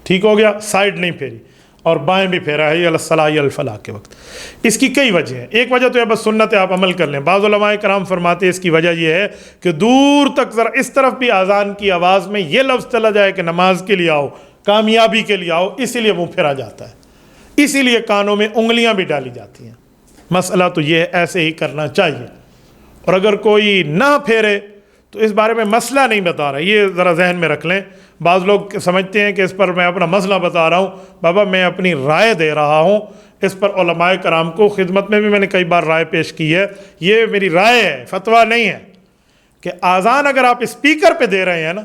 ٹھیک ہو گیا، سائڈ نہیں پھیری، اور بائیں بھی پھیرا ہے الصلاۃ الفلاح کے وقت۔ اس کی کئی وجہ ہیں، ایک وجہ تو یہ بس سنت ہے، آپ عمل کر لیں۔ بعض علماء کرام فرماتے ہیں اس کی وجہ یہ ہے کہ دور تک ذرا اس طرف بھی اذان کی آواز میں یہ لفظ چلا جائے کہ نماز کے لیے آؤ، کامیابی کے لیے آؤ، اسی لیے منہ پھیرا جاتا ہے، اسی لیے کانوں میں انگلیاں بھی ڈالی جاتی ہیں۔ مسئلہ تو یہ ہے، ایسے ہی کرنا چاہیے۔ اور اگر کوئی نہ پھیرے تو اس بارے میں مسئلہ نہیں بتا رہا، یہ ذرا ذہن میں رکھ لیں۔ بعض لوگ سمجھتے ہیں کہ اس پر میں اپنا مسئلہ بتا رہا ہوں، بابا میں اپنی رائے دے رہا ہوں، اس پر علماء کرام کو خدمت میں بھی میں نے کئی بار رائے پیش کی ہے، یہ میری رائے ہے، فتویٰ نہیں ہے، کہ اذان اگر آپ اسپیکر پہ دے رہے ہیں نا،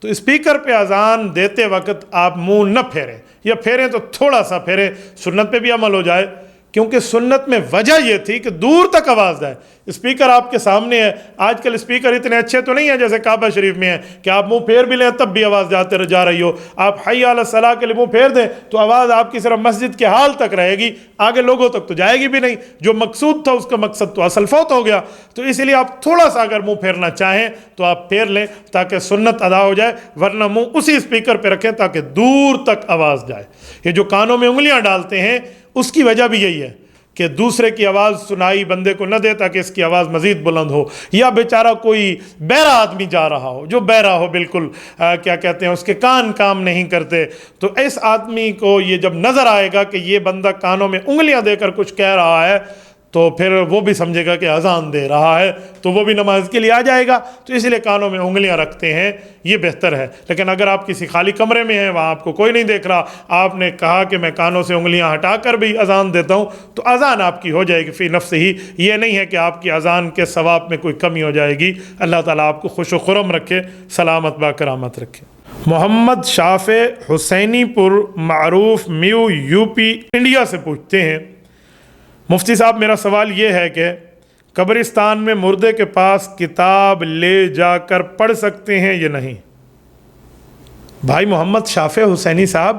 تو اسپیکر پہ اذان دیتے وقت آپ منہ نہ پھیریں، یا پھیریں تو تھوڑا سا پھیریں، سنت پہ بھی عمل ہو جائے، کیونکہ سنت میں وجہ یہ تھی کہ دور تک آواز جائے۔ اسپیکر آپ کے سامنے ہے، آج کل اسپیکر اتنے اچھے تو نہیں ہیں جیسے کعبہ شریف میں ہے کہ آپ منہ پھیر بھی لیں تب بھی آواز جا رہی ہو۔ آپ حی علی الصلاۃ کے لیے منہ پھیر دیں تو آواز آپ کی صرف مسجد کے حال تک رہے گی، آگے لوگوں تک تو جائے گی بھی نہیں، جو مقصود تھا اس کا مقصد تو اصل فوت ہو گیا۔ تو اس لیے آپ تھوڑا سا اگر منہ پھیرنا چاہیں تو آپ پھیر لیں تاکہ سنت ادا ہو جائے، ورنہ منہ اسی اسپیکر پہ رکھیں تاکہ دور تک آواز جائے۔ یہ جو کانوں میں انگلیاں ڈالتے ہیں اس کی وجہ بھی یہی ہے کہ دوسرے کی آواز سنائی بندے کو نہ دے تاکہ اس کی آواز مزید بلند ہو، یا بیچارہ کوئی بہرا آدمی جا رہا ہو، جو بہرا ہو بالکل، کیا کہتے ہیں، اس کے کان کام نہیں کرتے، تو اس آدمی کو یہ جب نظر آئے گا کہ یہ بندہ کانوں میں انگلیاں دے کر کچھ کہہ رہا ہے تو پھر وہ بھی سمجھے گا کہ اذان دے رہا ہے، تو وہ بھی نماز کے لیے آ جائے گا۔ تو اس لیے کانوں میں انگلیاں رکھتے ہیں، یہ بہتر ہے۔ لیکن اگر آپ کسی خالی کمرے میں ہیں، وہاں آپ کو کوئی نہیں دیکھ رہا، آپ نے کہا کہ میں کانوں سے انگلیاں ہٹا کر بھی اذان دیتا ہوں، تو اذان آپ کی ہو جائے گی فی نفس ہی، یہ نہیں ہے کہ آپ کی اذان کے ثواب میں کوئی کمی ہو جائے گی۔ اللہ تعالیٰ آپ کو خوش و خرم رکھے، سلامت با کرامت رکھے۔ محمد شافع حسینی پور معروف میو یو پی انڈیا سے پوچھتے ہیں، مفتی صاحب میرا سوال یہ ہے کہ قبرستان میں مردے کے پاس کتاب لے جا کر پڑھ سکتے ہیں یا نہیں؟ بھائی محمد شافع حسینی صاحب،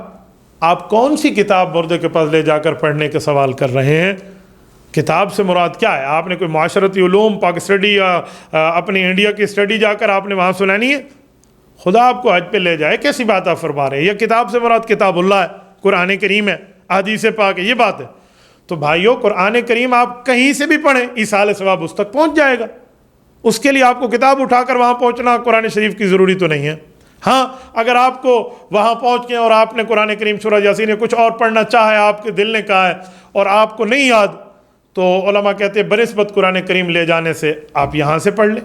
آپ کون سی کتاب مردے کے پاس لے جا کر پڑھنے کے سوال کر رہے ہیں؟ کتاب سے مراد کیا ہے؟ آپ نے کوئی معاشرتی علوم پاک اسٹڈی یا اپنی انڈیا کی اسٹڈی جا کر آپ نے وہاں سنانی ہے؟ خدا آپ کو حج پہ لے جائے، کیسی بات آپ فرما رہے ہیں؟ یہ کتاب سے مراد کتاب اللہ ہے، قرآن کریم ہے، احادیث پاک ہے، یہ بات ہے۔ تو بھائیو، قرآن کریم آپ کہیں سے بھی پڑھیں، ایصال ثواب اس تک پہنچ جائے گا۔ اس کے لیے آپ کو کتاب اٹھا کر وہاں پہنچنا قرآن شریف کی ضروری تو نہیں ہے۔ ہاں، اگر آپ کو وہاں پہنچ کے اور آپ نے قرآن کریم سورہ یاسین یا کچھ اور پڑھنا چاہا ہے، آپ کے دل نے کہا ہے اور آپ کو نہیں یاد، تو علماء کہتے ہیں بنسبت قرآن کریم لے جانے سے آپ یہاں سے پڑھ لیں،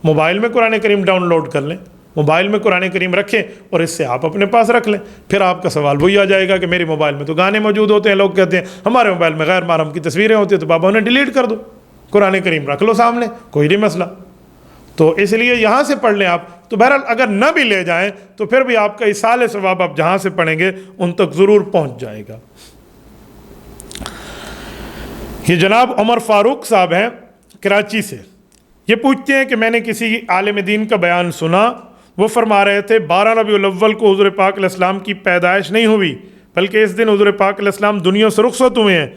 موبائل میں قرآن کریم ڈاؤن لوڈ کر لیں، موبائل میں قرآن کریم رکھیں اور اس سے آپ اپنے پاس رکھ لیں۔ پھر آپ کا سوال وہی آ جائے گا کہ میری موبائل میں تو گانے موجود ہوتے ہیں، لوگ کہتے ہیں ہمارے موبائل میں غیر محرم کی تصویریں ہوتی ہیں، تو بابا انہیں ڈیلیٹ کر دو، قرآن کریم رکھ لو سامنے، کوئی نہیں مسئلہ۔ تو اس لیے یہاں سے پڑھ لیں آپ۔ تو بہرحال اگر نہ بھی لے جائیں تو پھر بھی آپ کا ایصال ثواب آپ جہاں سے پڑھیں گے ان تک ضرور پہنچ جائے گا۔ یہ جناب عمر فاروق صاحب ہیں کراچی سے، یہ پوچھتے ہیں کہ میں نے کسی عالم دین کا بیان سنا، وہ فرما رہے تھے 12 ربیع الاول کو حضور پاک علیہ السلام کی پیدائش نہیں ہوئی، بلکہ اس دن حضور پاک علیہ السلام دنیا سے رخصت ہوئے ہیں۔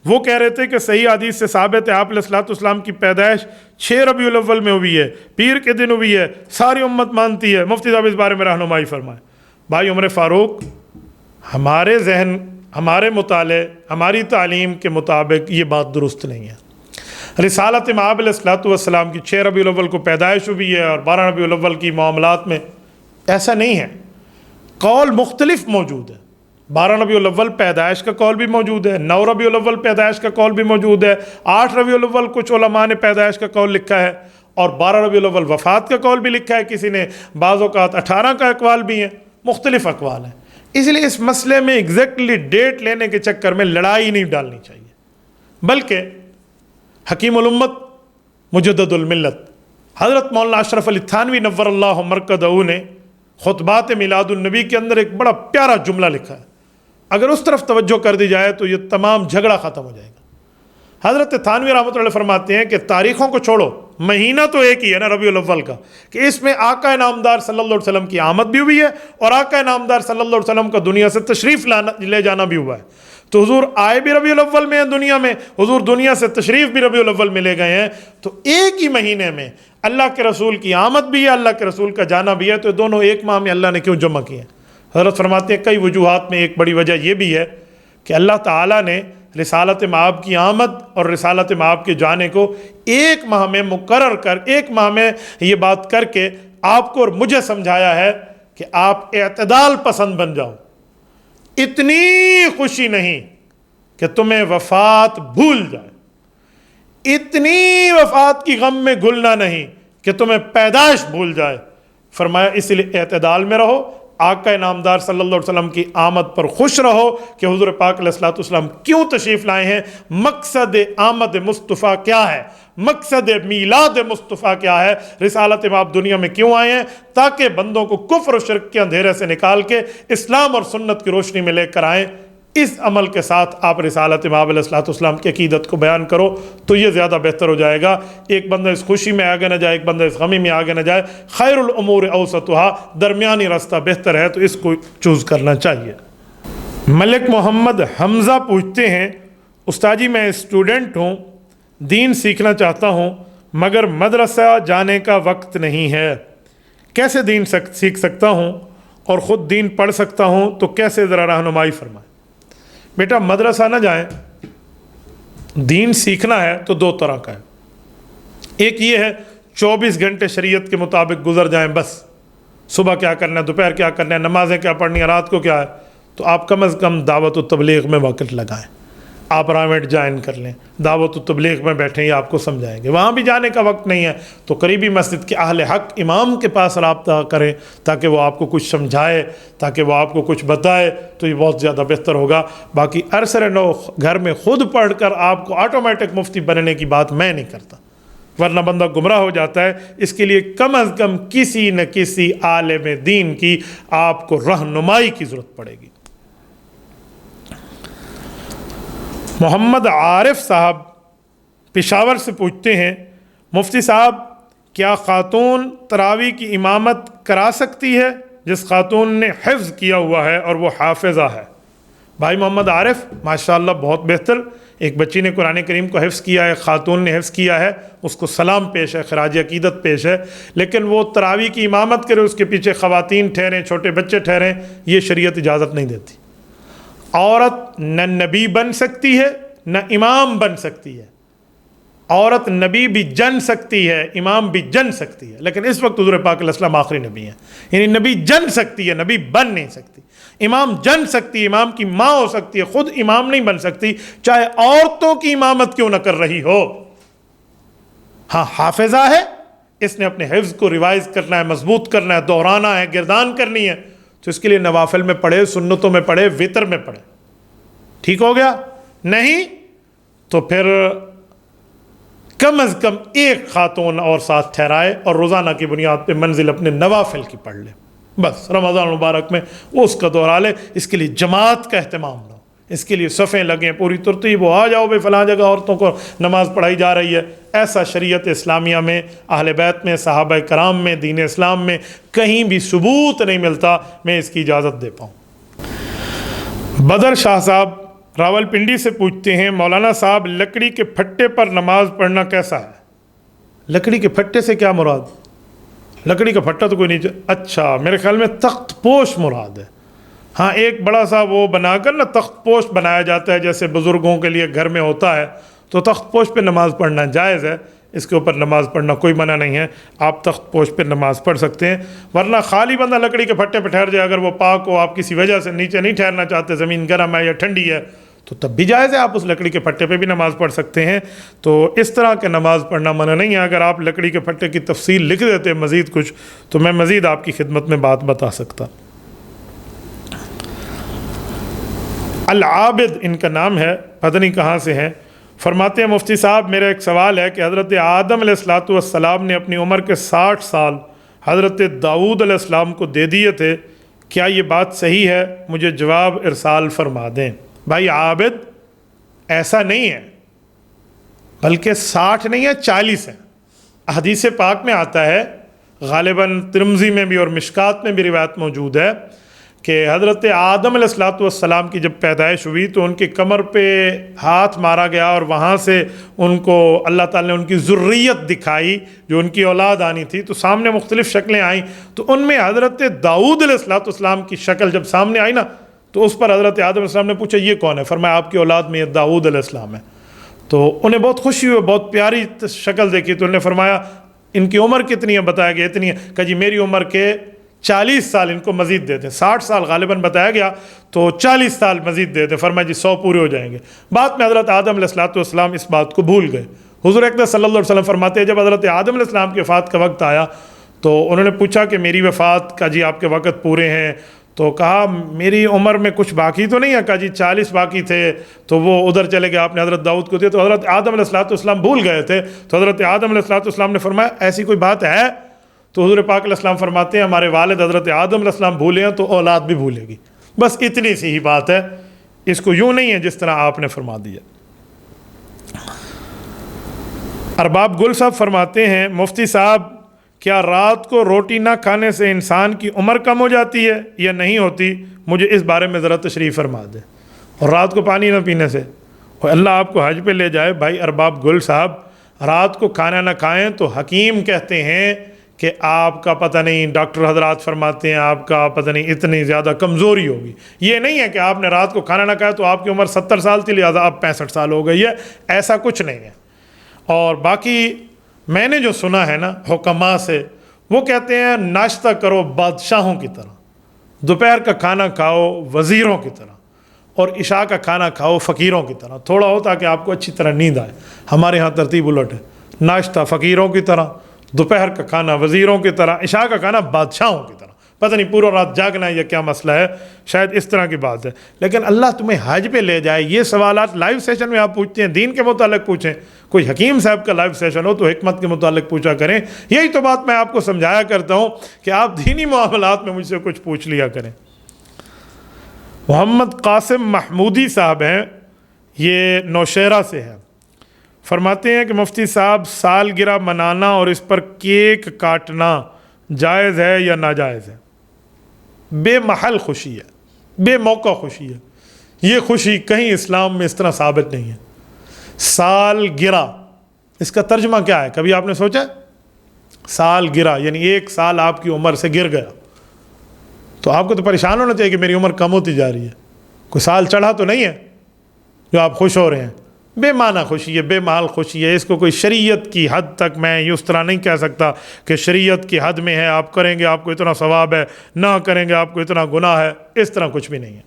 وہ کہہ رہے تھے کہ صحیح حدیث سے ثابت ہے آپ علیہ الصلوۃ والسلام کی پیدائش 6 ربیع الاول میں ہوئی ہے، پیر کے دن ہوئی ہے، ساری امت مانتی ہے۔ مفتی صاحب اس بارے میں رہنمائی فرمائیں۔ بھائی عمر فاروق، ہمارے ذہن، ہمارے مطالعے، ہماری تعلیم کے مطابق یہ بات درست نہیں ہے۔ رسالت مآب علیہ الصلوۃ والسلام کی 6 ربیع الاول کو پیدائش ہوئی ہے اور 12 ربیع الاول کی معاملات میں ایسا نہیں ہے، قول مختلف موجود ہے، 12 ربیع الاول پیدائش کا قول بھی موجود ہے، 9 ربیع الاول پیدائش کا قول بھی موجود ہے، 8 ربیع الاول کچھ علماء نے پیدائش کا قول لکھا ہے، اور 12 ربیع الاول وفات کا قول بھی لکھا ہے کسی نے، بعض اوقات 18 کا اقوال بھی ہیں، مختلف اقوال ہیں۔ اس لیے اس مسئلے میں ایگزیکٹلی ڈیٹ لینے کے چکر میں لڑائی نہیں ڈالنی چاہیے، بلکہ حکیم الامت مجدد الملت حضرت مولانا اشرف علی تھانوی نور اللہ مرکزہ نے خطبات میلاد النبی کے اندر ایک بڑا پیارا جملہ لکھا ہے، اگر اس طرف توجہ کر دی جائے تو یہ تمام جھگڑا ختم ہو جائے گا۔ حضرت تھانوی رحمۃ اللہ فرماتے ہیں کہ تاریخوں کو چھوڑو، مہینہ تو ایک ہی ہے نا ربیع الاول کا، کہ اس میں آقا نامدار صلی اللہ علیہ وسلم کی آمد بھی ہوئی ہے اور آقا نامدار صلی اللہ علیہ وسلم کا دنیا سے تشریف لے جانا بھی ہوا ہے۔ تو حضور آئے بھی ربیع الاول میں ہیں دنیا میں، حضور دنیا سے تشریف بھی ربیع الاول میں لے گئے ہیں، تو ایک ہی مہینے میں اللہ کے رسول کی آمد بھی ہے، اللہ کے رسول کا جانا بھی ہے، تو دونوں ایک ماہ میں اللہ نے کیوں جمع کیے ہیں؟ حضرت فرماتے ہیں کئی وجوہات میں ایک بڑی وجہ یہ بھی ہے کہ اللہ تعالیٰ نے رسالت مآب کی آمد اور رسالت مآب کے جانے کو ایک ماہ میں مقرر کر، ایک ماہ میں یہ بات کر کے آپ کو اور مجھے سمجھایا ہے کہ آپ اعتدال پسند بن جاؤ۔ اتنی خوشی نہیں کہ تمہیں وفات بھول جائے، اتنی وفات کی غم میں گھلنا نہیں کہ تمہیں پیدائش بھول جائے۔ فرمایا اس لیے اعتدال میں رہو، آقا نامدار صلی اللہ علیہ وسلم کی آمد پر خوش رہو کہ حضور پاک علیہ الصلوۃ والسلام کیوں تشریف لائے ہیں، مقصد آمد مصطفیٰ کیا ہے، مقصد میلاد مصطفیٰ کیا ہے، رسالت مآب دنیا میں کیوں آئے ہیں، تاکہ بندوں کو کفر و شرک کے اندھیرے سے نکال کے اسلام اور سنت کی روشنی میں لے کر آئیں۔ اس عمل کے ساتھ آپ رسالت مآب علیہ الصلوۃ والسلام کی عقیدت کو بیان کرو تو یہ زیادہ بہتر ہو جائے گا۔ ایک بندہ اس خوشی میں آگے نہ جائے، ایک بندہ اس غمی میں آگے نہ جائے۔ خیر الامور اوسطها، درمیانی راستہ بہتر ہے، تو اس کو چوز کرنا چاہیے۔ ملک محمد حمزہ پوچھتے ہیں، استاد جی میں اسٹوڈنٹ ہوں، دین سیکھنا چاہتا ہوں مگر مدرسہ جانے کا وقت نہیں ہے، کیسے دین سیکھ سکتا ہوں اور خود دین پڑھ سکتا ہوں، تو کیسے ذرا رہنمائی فرمائیں۔ بیٹا مدرسہ نہ جائیں، دین سیکھنا ہے تو دو طرح کا ہے، ایک یہ ہے 24 گھنٹے شریعت کے مطابق گزر جائیں، بس صبح کیا کرنا ہے، دوپہر کیا کرنا ہے، نمازیں کیا پڑھنی ہے، رات کو کیا ہے، تو آپ کم از کم دعوت و تبلیغ میں وقت لگائیں، آپ پرائیویٹ جوائن کر لیں، دعوت و تبلیغ میں بیٹھیں، یہ آپ کو سمجھائیں گے۔ وہاں بھی جانے کا وقت نہیں ہے تو قریبی مسجد کے اہل حق امام کے پاس رابطہ کریں تاکہ وہ آپ کو کچھ سمجھائے، تاکہ وہ آپ کو کچھ بتائے، تو یہ بہت زیادہ بہتر ہوگا۔ باقی عرصہ نو گھر میں خود پڑھ کر آپ کو آٹومیٹک مفتی بننے کی بات میں نہیں کرتا، ورنہ بندہ گمراہ ہو جاتا ہے۔ اس کے لیے کم از کم کسی نہ کسی عالم دین کی آپ کو رہنمائی کی ضرورت پڑے گی۔ محمد عارف صاحب پشاور سے پوچھتے ہیں، مفتی صاحب کیا خاتون تراویح کی امامت کرا سکتی ہے جس خاتون نے حفظ کیا ہوا ہے اور وہ حافظہ ہے؟ بھائی محمد عارف ماشاءاللہ بہت بہتر، ایک بچی نے قرآن کریم کو حفظ کیا ہے، خاتون نے حفظ کیا ہے، اس کو سلام پیش ہے، خراج عقیدت پیش ہے، لیکن وہ تراویح کی امامت کرے، اس کے پیچھے خواتین ٹھہریں، چھوٹے بچے ٹھہریں، یہ شریعت اجازت نہیں دیتی۔ عورت نہ نبی بن سکتی ہے نہ امام بن سکتی ہے، عورت نبی بھی جن سکتی ہے، امام بھی جن سکتی ہے، لیکن اس وقت حضور پاک علیہ السلام آخری نبی ہیں، یعنی نبی جن سکتی ہے، نبی بن نہیں سکتی۔ امام جن سکتی ہے، امام کی ماں ہو سکتی ہے، خود امام نہیں بن سکتی، چاہے عورتوں کی امامت کیوں نہ کر رہی ہو۔ ہاں حافظہ ہے، اس نے اپنے حفظ کو ریوائز کرنا ہے، مضبوط کرنا ہے، دہرانا ہے، گردان کرنی ہے، تو اس کے لیے نوافل میں پڑھے، سنتوں میں پڑھے، وتر میں پڑھے، ٹھیک ہو گیا؟ نہیں تو پھر کم از کم ایک خاتون اور ساتھ ٹھہرائے اور روزانہ کی بنیاد پہ منزل اپنے نوافل کی پڑھ لے، بس رمضان مبارک میں وہ اس کا دہرا لے۔ اس کے لیے جماعت کا اہتمام نہ ہو، اس کے لیے صفیں لگیں پوری ترتیب، وہ آ جاؤ بھائی فلاں جگہ عورتوں کو نماز پڑھائی جا رہی ہے، ایسا شریعت اسلامیہ میں، اہل بیت میں، صحابہ کرام میں، دین اسلام میں کہیں بھی ثبوت نہیں ملتا میں اس کی اجازت دے پاؤں۔ بدر شاہ صاحب راول پنڈی سے پوچھتے ہیں، مولانا صاحب لکڑی کے پھٹے پر نماز پڑھنا کیسا ہے؟ لکڑی کے پھٹے سے کیا مراد؟ لکڑی کا پھٹا تو کوئی نہیں، اچھا میرے خیال میں تخت پوش مراد ہے۔ ہاں ایک بڑا سا وہ بنا کر نا تخت پوش بنایا جاتا ہے، جیسے بزرگوں کے لیے گھر میں ہوتا ہے، تو تخت پوش پہ نماز پڑھنا جائز ہے، اس کے اوپر نماز پڑھنا کوئی منع نہیں ہے، آپ تخت پوش پہ نماز پڑھ سکتے ہیں۔ ورنہ خالی بندہ لکڑی کے پھٹے پہ ٹھہر جائے، اگر وہ پاک ہو، آپ کسی وجہ سے نیچے نہیں ٹھہرنا چاہتے، زمین گرم ہے یا ٹھنڈی ہے، تو تب بھی جائز ہے، آپ اس لکڑی کے پھٹے پہ بھی نماز پڑھ سکتے ہیں۔ تو اس طرح کے نماز پڑھنا منع نہیں ہے۔ اگر آپ لکڑی کے پھٹے کی تفصیل لکھ دیتے مزید کچھ، تو میں مزید آپ کی خدمت میں بات بتا سکتا۔ العابد ان کا نام ہے، پتہ نہیں کہاں سے ہیں۔ فرماتے ہیں مفتی صاحب میرا ایک سوال ہے کہ حضرت آدم علیہ السلام نے اپنی عمر کے 60 سال حضرت داؤد علیہ السلام کو دے دیے تھے، کیا یہ بات صحیح ہے؟ مجھے جواب ارسال فرما دیں۔ بھائی عابد ایسا نہیں ہے، بلکہ 60 نہیں ہے، 40 ہے۔ حدیث پاک میں آتا ہے، غالباً ترمذی میں بھی اور مشکات میں بھی روایت موجود ہے کہ حضرت آدم علیہ السلام کی جب پیدائش ہوئی تو ان کی کمر پہ ہاتھ مارا گیا، اور وہاں سے ان کو اللہ تعالیٰ نے ان کی ذریت دکھائی، جو ان کی اولاد آنی تھی، تو سامنے مختلف شکلیں آئیں، تو ان میں حضرت داؤد علیہ السلام کی شکل جب سامنے آئی نا، تو اس پر حضرت آدم علیہ السلام نے پوچھا یہ کون ہے؟ فرمایا آپ کی اولاد میں یہ داؤد علیہ السلام ہے۔ تو انہیں بہت خوشی ہوئی، بہت پیاری شکل دیکھی، تو انہوں نے فرمایا ان کی عمر کتنی ہے؟ بتایا گیا اتنی ہے۔ کہا جی میری عمر کے 40 سال ان کو مزید دے دیں، 60 سال غالباً بتایا گیا، تو 40 سال مزید دے دیں۔ فرمایا جی 100 پورے ہو جائیں گے۔ بعد میں حضرت آدم علیہ السلام اس بات کو بھول گئے۔ حضور اکرم صلی اللہ علیہ وسلم فرماتے ہیں جب حضرت آدم علیہ السلام کی وفات کا وقت آیا تو انہوں نے پوچھا کہ میری وفات کا جی آپ کے وقت پورے ہیں؟ تو کہا میری عمر میں کچھ باقی تو نہیں ہے؟ کہا جی 40 باقی تھے، تو وہ ادھر چلے گئے، آپ نے حضرت داؤد کو دیا، تو حضرت آدم علیہ السلام بھول گئے تھے۔ تو حضرت آدم علیہ السلام نے فرمایا ایسی کوئی بات ہے؟ تو حضور پاک علیہ السلام فرماتے ہیں ہمارے والد حضرت آدم علیہ السلام بھولے ہیں تو اولاد بھی بھولے گی، بس اتنی سی ہی بات ہے، اس کو یوں نہیں ہے جس طرح آپ نے فرما دیا۔ ارباب گل صاحب فرماتے ہیں مفتی صاحب کیا رات کو روٹی نہ کھانے سے انسان کی عمر کم ہو جاتی ہے یا نہیں ہوتی؟ مجھے اس بارے میں ذرا تشریح فرما دیں۔ اور رات کو پانی نہ پینے سے، اور اللہ آپ کو حج پہ لے جائے۔ بھائی ارباب گل صاحب رات کو کھانا نہ کھائیں تو حکیم کہتے ہیں کہ آپ کا پتہ نہیں، ڈاکٹر حضرات فرماتے ہیں آپ کا پتہ نہیں اتنی زیادہ کمزوری ہوگی۔ یہ نہیں ہے کہ آپ نے رات کو کھانا نہ کھایا تو آپ کی عمر 70 سال تھی لہٰذا اب 65 سال ہو گئی ہے، ایسا کچھ نہیں ہے۔ اور باقی میں نے جو سنا ہے نا حکماء سے، وہ کہتے ہیں ناشتہ کرو بادشاہوں کی طرح، دوپہر کا کھانا کھاؤ وزیروں کی طرح، اور عشاء کا کھانا کھاؤ فقیروں کی طرح، تھوڑا ہو تاکہ آپ کو اچھی طرح نیند آئے۔ ہمارے ہاں ترتیب الٹ ہے، ناشتہ فقیروں کی طرح، دوپہر کا کھانا وزیروں کی طرح، عشاء کا کھانا بادشاہوں کی طرح۔ پتہ نہیں پورا رات جاگنا ہے یا کیا مسئلہ ہے، شاید اس طرح کی بات ہے۔ لیکن اللہ تمہیں حج پہ لے جائے، یہ سوالات لائیو سیشن میں آپ پوچھتے ہیں، دین کے متعلق پوچھیں، کوئی حکیم صاحب کا لائیو سیشن ہو تو حکمت کے متعلق پوچھا کریں۔ یہی تو بات میں آپ کو سمجھایا کرتا ہوں کہ آپ دینی معاملات میں مجھ سے کچھ پوچھ لیا کریں۔ محمد قاسم محمودی صاحب ہیں، یہ نوشہرہ سے ہیں، فرماتے ہیں کہ مفتی صاحب سالگرہ منانا اور اس پر کیک کاٹنا جائز ہے یا ناجائز ہے؟ بے محل خوشی ہے، بے موقع خوشی ہے، یہ خوشی کہیں اسلام میں اس طرح ثابت نہیں ہے۔ سالگرہ اس کا ترجمہ کیا ہے؟ کبھی آپ نے سوچا؟ سالگرہ یعنی 1 سال آپ کی عمر سے گر گیا، تو آپ کو تو پریشان ہونا چاہیے کہ میری عمر کم ہوتی جا رہی ہے، کوئی سال چڑھا تو نہیں ہے جو آپ خوش ہو رہے ہیں۔ بے معنی خوشی ہے، بے محل خوشی ہے، اس کو کوئی شریعت کی حد تک میں اس طرح نہیں کہہ سکتا کہ شریعت کی حد میں ہے، آپ کریں گے آپ کو اتنا ثواب ہے، نہ کریں گے آپ کو اتنا گناہ ہے، اس طرح کچھ بھی نہیں ہے۔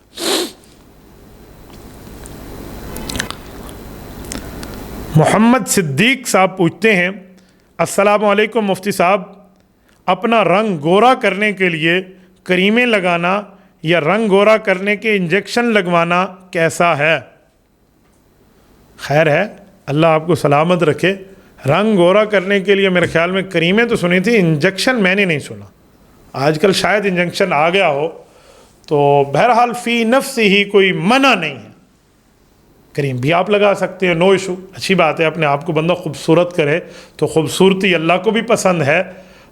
محمد صدیق صاحب پوچھتے ہیں السلام علیکم مفتی صاحب، اپنا رنگ گورا کرنے کے لیے کریمیں لگانا یا رنگ گورا کرنے کے انجیکشن لگوانا کیسا ہے؟ خیر ہے، اللہ آپ کو سلامت رکھے۔ رنگ گورا کرنے کے لیے میرے خیال میں کریمیں تو سنی تھی، انجیکشن میں نے نہیں سنا۔ آج کل شاید انجیکشن آ گیا ہو، تو بہرحال فی نفس ہی کوئی منع نہیں ہے، کریم بھی آپ لگا سکتے ہیں، نو ایشو، اچھی بات ہے۔ اپنے آپ کو بندہ خوبصورت کرے تو خوبصورتی اللہ کو بھی پسند ہے،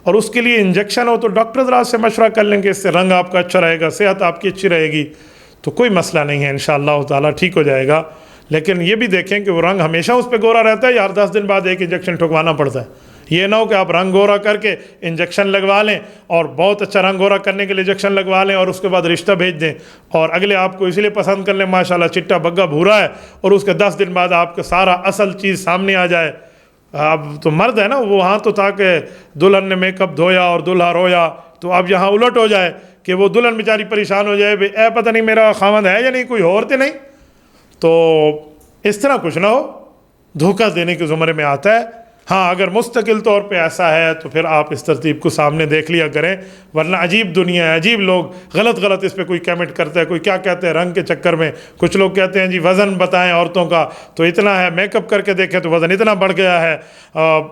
اور اس کے لیے انجیکشن ہو تو ڈاکٹر حضرات سے مشورہ کر لیں گے، اس سے رنگ آپ کا اچھا رہے گا، صحت آپ کی اچھی رہے گی، تو کوئی مسئلہ نہیں ہے، انشاءاللہ تعالیٰ ٹھیک ہو جائے گا۔ لیکن یہ بھی دیکھیں کہ وہ رنگ ہمیشہ اس پہ گورا رہتا ہے یا ہر 10 دن بعد ایک انجیکشن ٹھکوانا پڑتا ہے۔ یہ نہ ہو کہ آپ رنگ گورا کر کے انجیکشن لگوا لیں، اور بہت اچھا رنگ گورا کرنے کے لیے انجیکشن لگوا لیں اور اس کے بعد رشتہ بھیج دیں، اور اگلے آپ کو اس لیے پسند کر لیں ماشاءاللہ چٹا بگا بھورا ہے، اور اس کے 10 دن بعد آپ کا سارا اصل چیز سامنے آ جائے، اب تو مرد ہے نا، وہ وہاں تو تھا کہ دلہن نے میک اپ دھویا اور دلہا رویا، تو اب یہاں الٹ ہو جائے کہ وہ دلہن بیچاری پریشان ہو جائے، اے پتہ نہیں میرا خاوند ہے یا نہیں، کوئی اور تو نہیں. تو اس طرح کچھ نہ ہو، دھوکہ دینے کے زمرے میں آتا ہے. ہاں اگر مستقل طور پہ ایسا ہے تو پھر آپ اس ترتیب کو سامنے دیکھ لیا کریں، ورنہ عجیب دنیا ہے، عجیب لوگ غلط اس پہ کوئی کمنٹ کرتا ہے. کوئی کیا کہتے ہیں رنگ کے چکر میں، کچھ لوگ کہتے ہیں جی وزن بتائیں عورتوں کا تو اتنا ہے، میک اپ کر کے دیکھیں تو وزن اتنا بڑھ گیا ہے.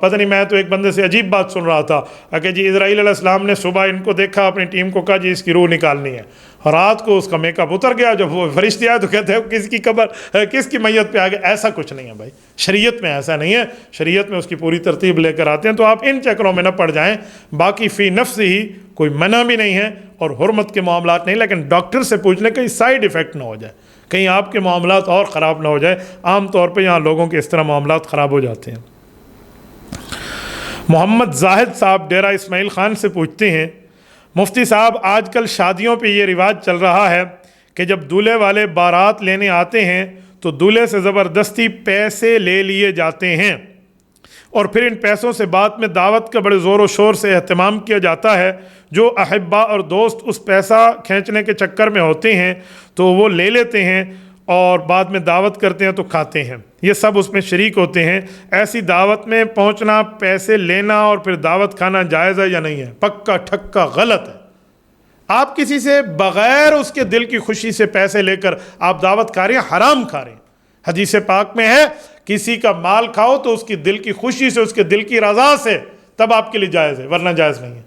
پتہ نہیں، میں تو ایک بندے سے عجیب بات سن رہا تھا کہ جی اسرائیل علیہ السلام نے صبح ان کو دیکھا، اپنی ٹیم کو کہا جی اس کی روح نکالنی ہے، اور رات کو اس کا میک اپ اتر گیا. جب وہ فرشتے آئے تو کہتے ہیں کس کی قبر، کس کی میت پہ آ گیا. ایسا کچھ نہیں ہے بھائی، شریعت میں ایسا نہیں ہے. شریعت میں اس کی پوری ترتیب لے کر آتے ہیں، تو آپ ان چکروں میں نہ پڑ جائیں. باقی فی نفس ہی کوئی منع بھی نہیں ہے اور حرمت کے معاملات نہیں، لیکن ڈاکٹر سے پوچھ لیں کہیں سائیڈ ایفیکٹ نہ ہو جائے، کہیں آپ کے معاملات اور خراب نہ ہو جائے. عام طور پہ یہاں لوگوں کے اس طرح معاملات خراب ہو جاتے ہیں. محمد زاہد صاحب ڈیرہ اسماعیل خان سے پوچھتے ہیں، مفتی صاحب آج کل شادیوں پہ یہ رواج چل رہا ہے کہ جب دولہے والے بارات لینے آتے ہیں تو دولہے سے زبردستی پیسے لے لیے جاتے ہیں، اور پھر ان پیسوں سے بعد میں دعوت کا بڑے زور و شور سے اہتمام کیا جاتا ہے. جو احبا اور دوست اس پیسہ کھینچنے کے چکر میں ہوتے ہیں تو وہ لے لیتے ہیں اور بعد میں دعوت کرتے ہیں تو کھاتے ہیں. یہ سب اس میں شریک ہوتے ہیں. ایسی دعوت میں پہنچنا، پیسے لینا اور پھر دعوت کھانا جائز ہے یا نہیں ہے؟ پکا ٹھکا غلط ہے. آپ کسی سے بغیر اس کے دل کی خوشی سے پیسے لے کر آپ دعوت کھا رہے ہیں، حرام کھا رہے ہیں. حدیث پاک میں ہے کسی کا مال کھاؤ تو اس کی دل کی خوشی سے، اس کے دل کی رضا سے، تب آپ کے لیے جائز ہے، ورنہ جائز نہیں ہے.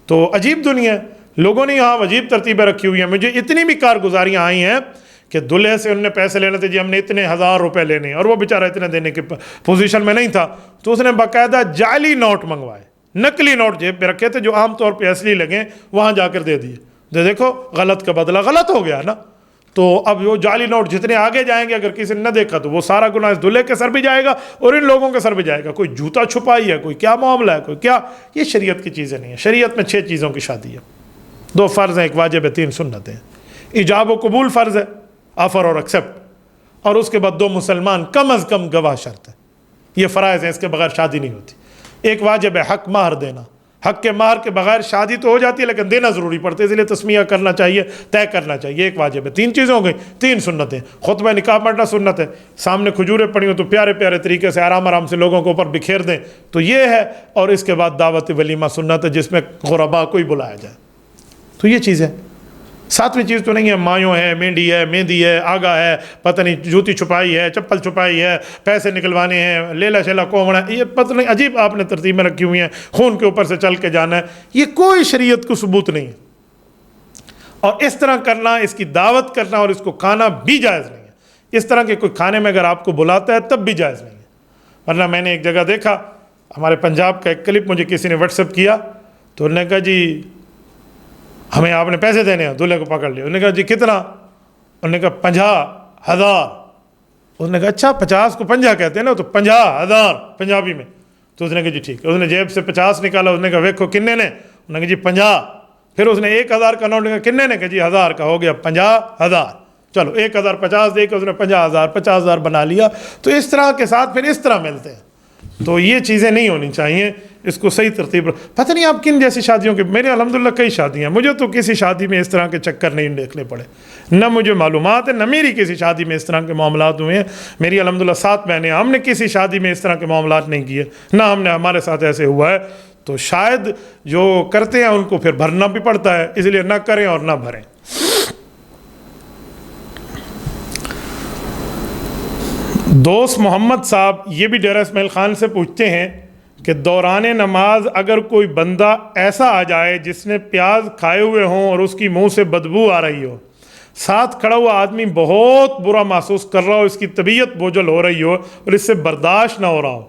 تو عجیب دنیا ہے، لوگوں نے یہاں عجیب ترتیبیں رکھی ہوئی ہیں. مجھے اتنی بھی کارگزاریاں آئی ہیں کہ دلہے سے انہوں نے پیسے لینے تھے، جی ہم نے اتنے 1000 روپے لینے ہیں، اور وہ بیچارہ اتنے دینے کی پوزیشن میں نہیں تھا، تو اس نے باقاعدہ جعلی نوٹ منگوائے، نقلی نوٹ جیب پہ رکھے تھے جو عام طور پہ اصلی لگیں، وہاں جا کر دے دیے. دیکھو غلط کا بدلہ غلط ہو گیا نا. تو اب وہ جعلی نوٹ جتنے آگے جائیں گے، اگر کسی نے نہ دیکھا تو وہ سارا گناہ اس دلہے کے سر بھی جائے گا اور ان لوگوں کے سر بھی جائے گا. کوئی جوتا چھپائی ہے، کوئی کیا معاملہ ہے، کوئی کیا. یہ شریعت کی چیزیں نہیں ہیں. شریعت میں 6 چیزوں کی شادی ہے. 2 فرض ہیں، 1 واجب ہے، 3 سنت ہیں. ایجاب و قبول فرض ہے، آفر اور ایکسیپٹ، اور اس کے بعد 2 مسلمان کم از کم گواہ شرط ہے. یہ فرائض ہیں، اس کے بغیر شادی نہیں ہوتی. 1 واجب ہے حق مہر دینا. حق کے مہر کے بغیر شادی تو ہو جاتی ہے لیکن دینا ضروری پڑتا ہے، اس لیے تسمیہ کرنا چاہیے، طے کرنا چاہیے. 1 واجب ہے. 3 چیزیں ہو گئی، 3 سنتیں. خطبہ نکاح پڑھنا سنت ہے. سامنے کھجوریں پڑی ہوں تو پیارے پیارے طریقے سے آرام سے لوگوں کو اوپر بکھیر دیں تو یہ ہے. اور اس کے بعد دعوت ولیمہ سنت ہے جس میں غربا کو ہی بلایا جائے. تو یہ چیز ہے. 7ویں چیز تو نہیں ہے مایوں ہے، مینڈی ہے، مہندی ہے، آگا ہے، پتہ نہیں جوتی چھپائی ہے، چپل چھپائی ہے، پیسے نکلوانے ہیں، لیلا شیلا کومڑا، یہ پتہ نہیں عجیب آپ نے ترتیبیں رکھی ہوئی ہیں. خون کے اوپر سے چل کے جانا ہے، یہ کوئی شریعت کو ثبوت نہیں ہے. اور اس طرح کرنا، اس کی دعوت کرنا اور اس کو کھانا بھی جائز نہیں ہے. اس طرح کے کوئی کھانے میں اگر آپ کو بلاتا ہے تب بھی جائز نہیں ہے. ورنہ میں نے ایک جگہ دیکھا، ہمارے پنجاب کا ایک کلپ مجھے کسی نے واٹس ایپ کیا، تو انہوں نے کہا جی ہمیں آپ نے پیسے دینے ہیں. دولہے کو پکڑ لیا. انہوں نے کہا جی کتنا؟ انہوں نے کہا 50,000. اس نے کہا اچھا 50 کو 50 کہتے ہیں نا، تو 50,000 پنجابی میں. تو اس نے کہا جی ٹھیک ہے. اس نے جیب سے 50 نکالا. اس نے کہا ویکھو کنے نے؟ انہوں نے کہا جی 50. پھر اس نے 1000 کا نوٹ لگا، کنے نے؟ کہا جی 1000 کا. ہو گیا 50,000. چلو 1000 50 دے کے اس نے 50,000 50,000 بنا لیا. تو اس طرح کے ساتھ پھر اس طرح ملتے ہیں. تو یہ چیزیں نہیں ہونی چاہیے. اس کو صحیح ترتیب. پتہ نہیں آپ کن جیسی شادیوں کے، میرے الحمدللہ کئی شادیاں ہیں، مجھے تو کسی شادی میں اس طرح کے چکر نہیں دیکھنے پڑے، نہ مجھے معلومات ہے، نہ میری کسی شادی میں اس طرح کے معاملات ہوئے ہیں. میری الحمدللہ 7 بہنیں، ہم نے کسی شادی میں اس طرح کے معاملات نہیں کیے، نہ ہم نے، ہمارے ساتھ ایسے ہوا ہے. تو شاید جو کرتے ہیں ان کو پھر بھرنا بھی پڑتا ہے، اس لیے نہ کریں اور نہ بھریں. دوست محمد صاحب یہ بھی ڈیرہ اسماعیل خان سے پوچھتے ہیں کہ دوران نماز اگر کوئی بندہ ایسا آ جائے جس نے پیاز کھائے ہوئے ہوں اور اس کی منہ سے بدبو آ رہی ہو، ساتھ کھڑا ہوا آدمی بہت برا محسوس کر رہا ہو، اس کی طبیعت بوجھل ہو رہی ہو اور اس سے برداشت نہ ہو رہا ہو،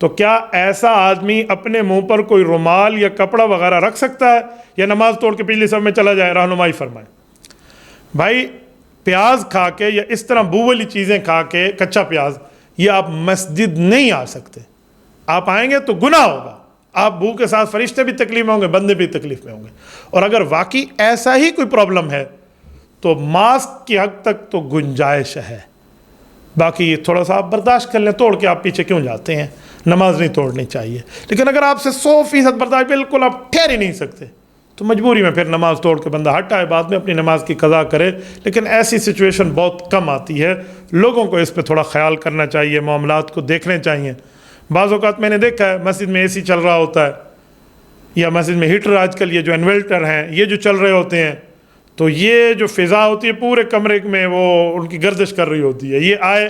تو کیا ایسا آدمی اپنے منہ پر کوئی رومال یا کپڑا وغیرہ رکھ سکتا ہے یا نماز توڑ کے پچھلی صف میں چلا جائے؟ رہنمائی فرمائیں. بھائی پیاز کھا کے یا اس طرح بو والی چیزیں کھا کے، کچا پیاز، یہ آپ مسجد نہیں آ سکتے. آپ آئیں گے تو گناہ ہوگا. آپ بو کے ساتھ فرشتے بھی تکلیف میں ہوں گے، بندے بھی تکلیف میں ہوں گے. اور اگر واقعی ایسا ہی کوئی پرابلم ہے تو ماسک کی حد تک تو گنجائش ہے. باقی تھوڑا سا آپ برداشت کر لیں، توڑ کے آپ پیچھے کیوں جاتے ہیں؟ نماز نہیں توڑنی چاہیے. لیکن اگر آپ سے 100% برداشت بالکل آپ ٹھہر ہی نہیں سکتے تو مجبوری میں پھر نماز توڑ کے بندہ ہٹ آئے، بعد میں اپنی نماز کی قضا کرے. لیکن ایسی سچویشن بہت کم آتی ہے. لوگوں کو اس پہ تھوڑا خیال کرنا چاہیے، معاملات کو دیکھنے چاہیے. بعض اوقات میں نے دیکھا ہے مسجد میں اے سی چل رہا ہوتا ہے، یا مسجد میں ہیٹر آج کل یہ جو انویلٹر ہیں یہ جو چل رہے ہوتے ہیں، تو یہ جو فضا ہوتی ہے پورے کمرے میں وہ ان کی گردش کر رہی ہوتی ہے. یہ آئے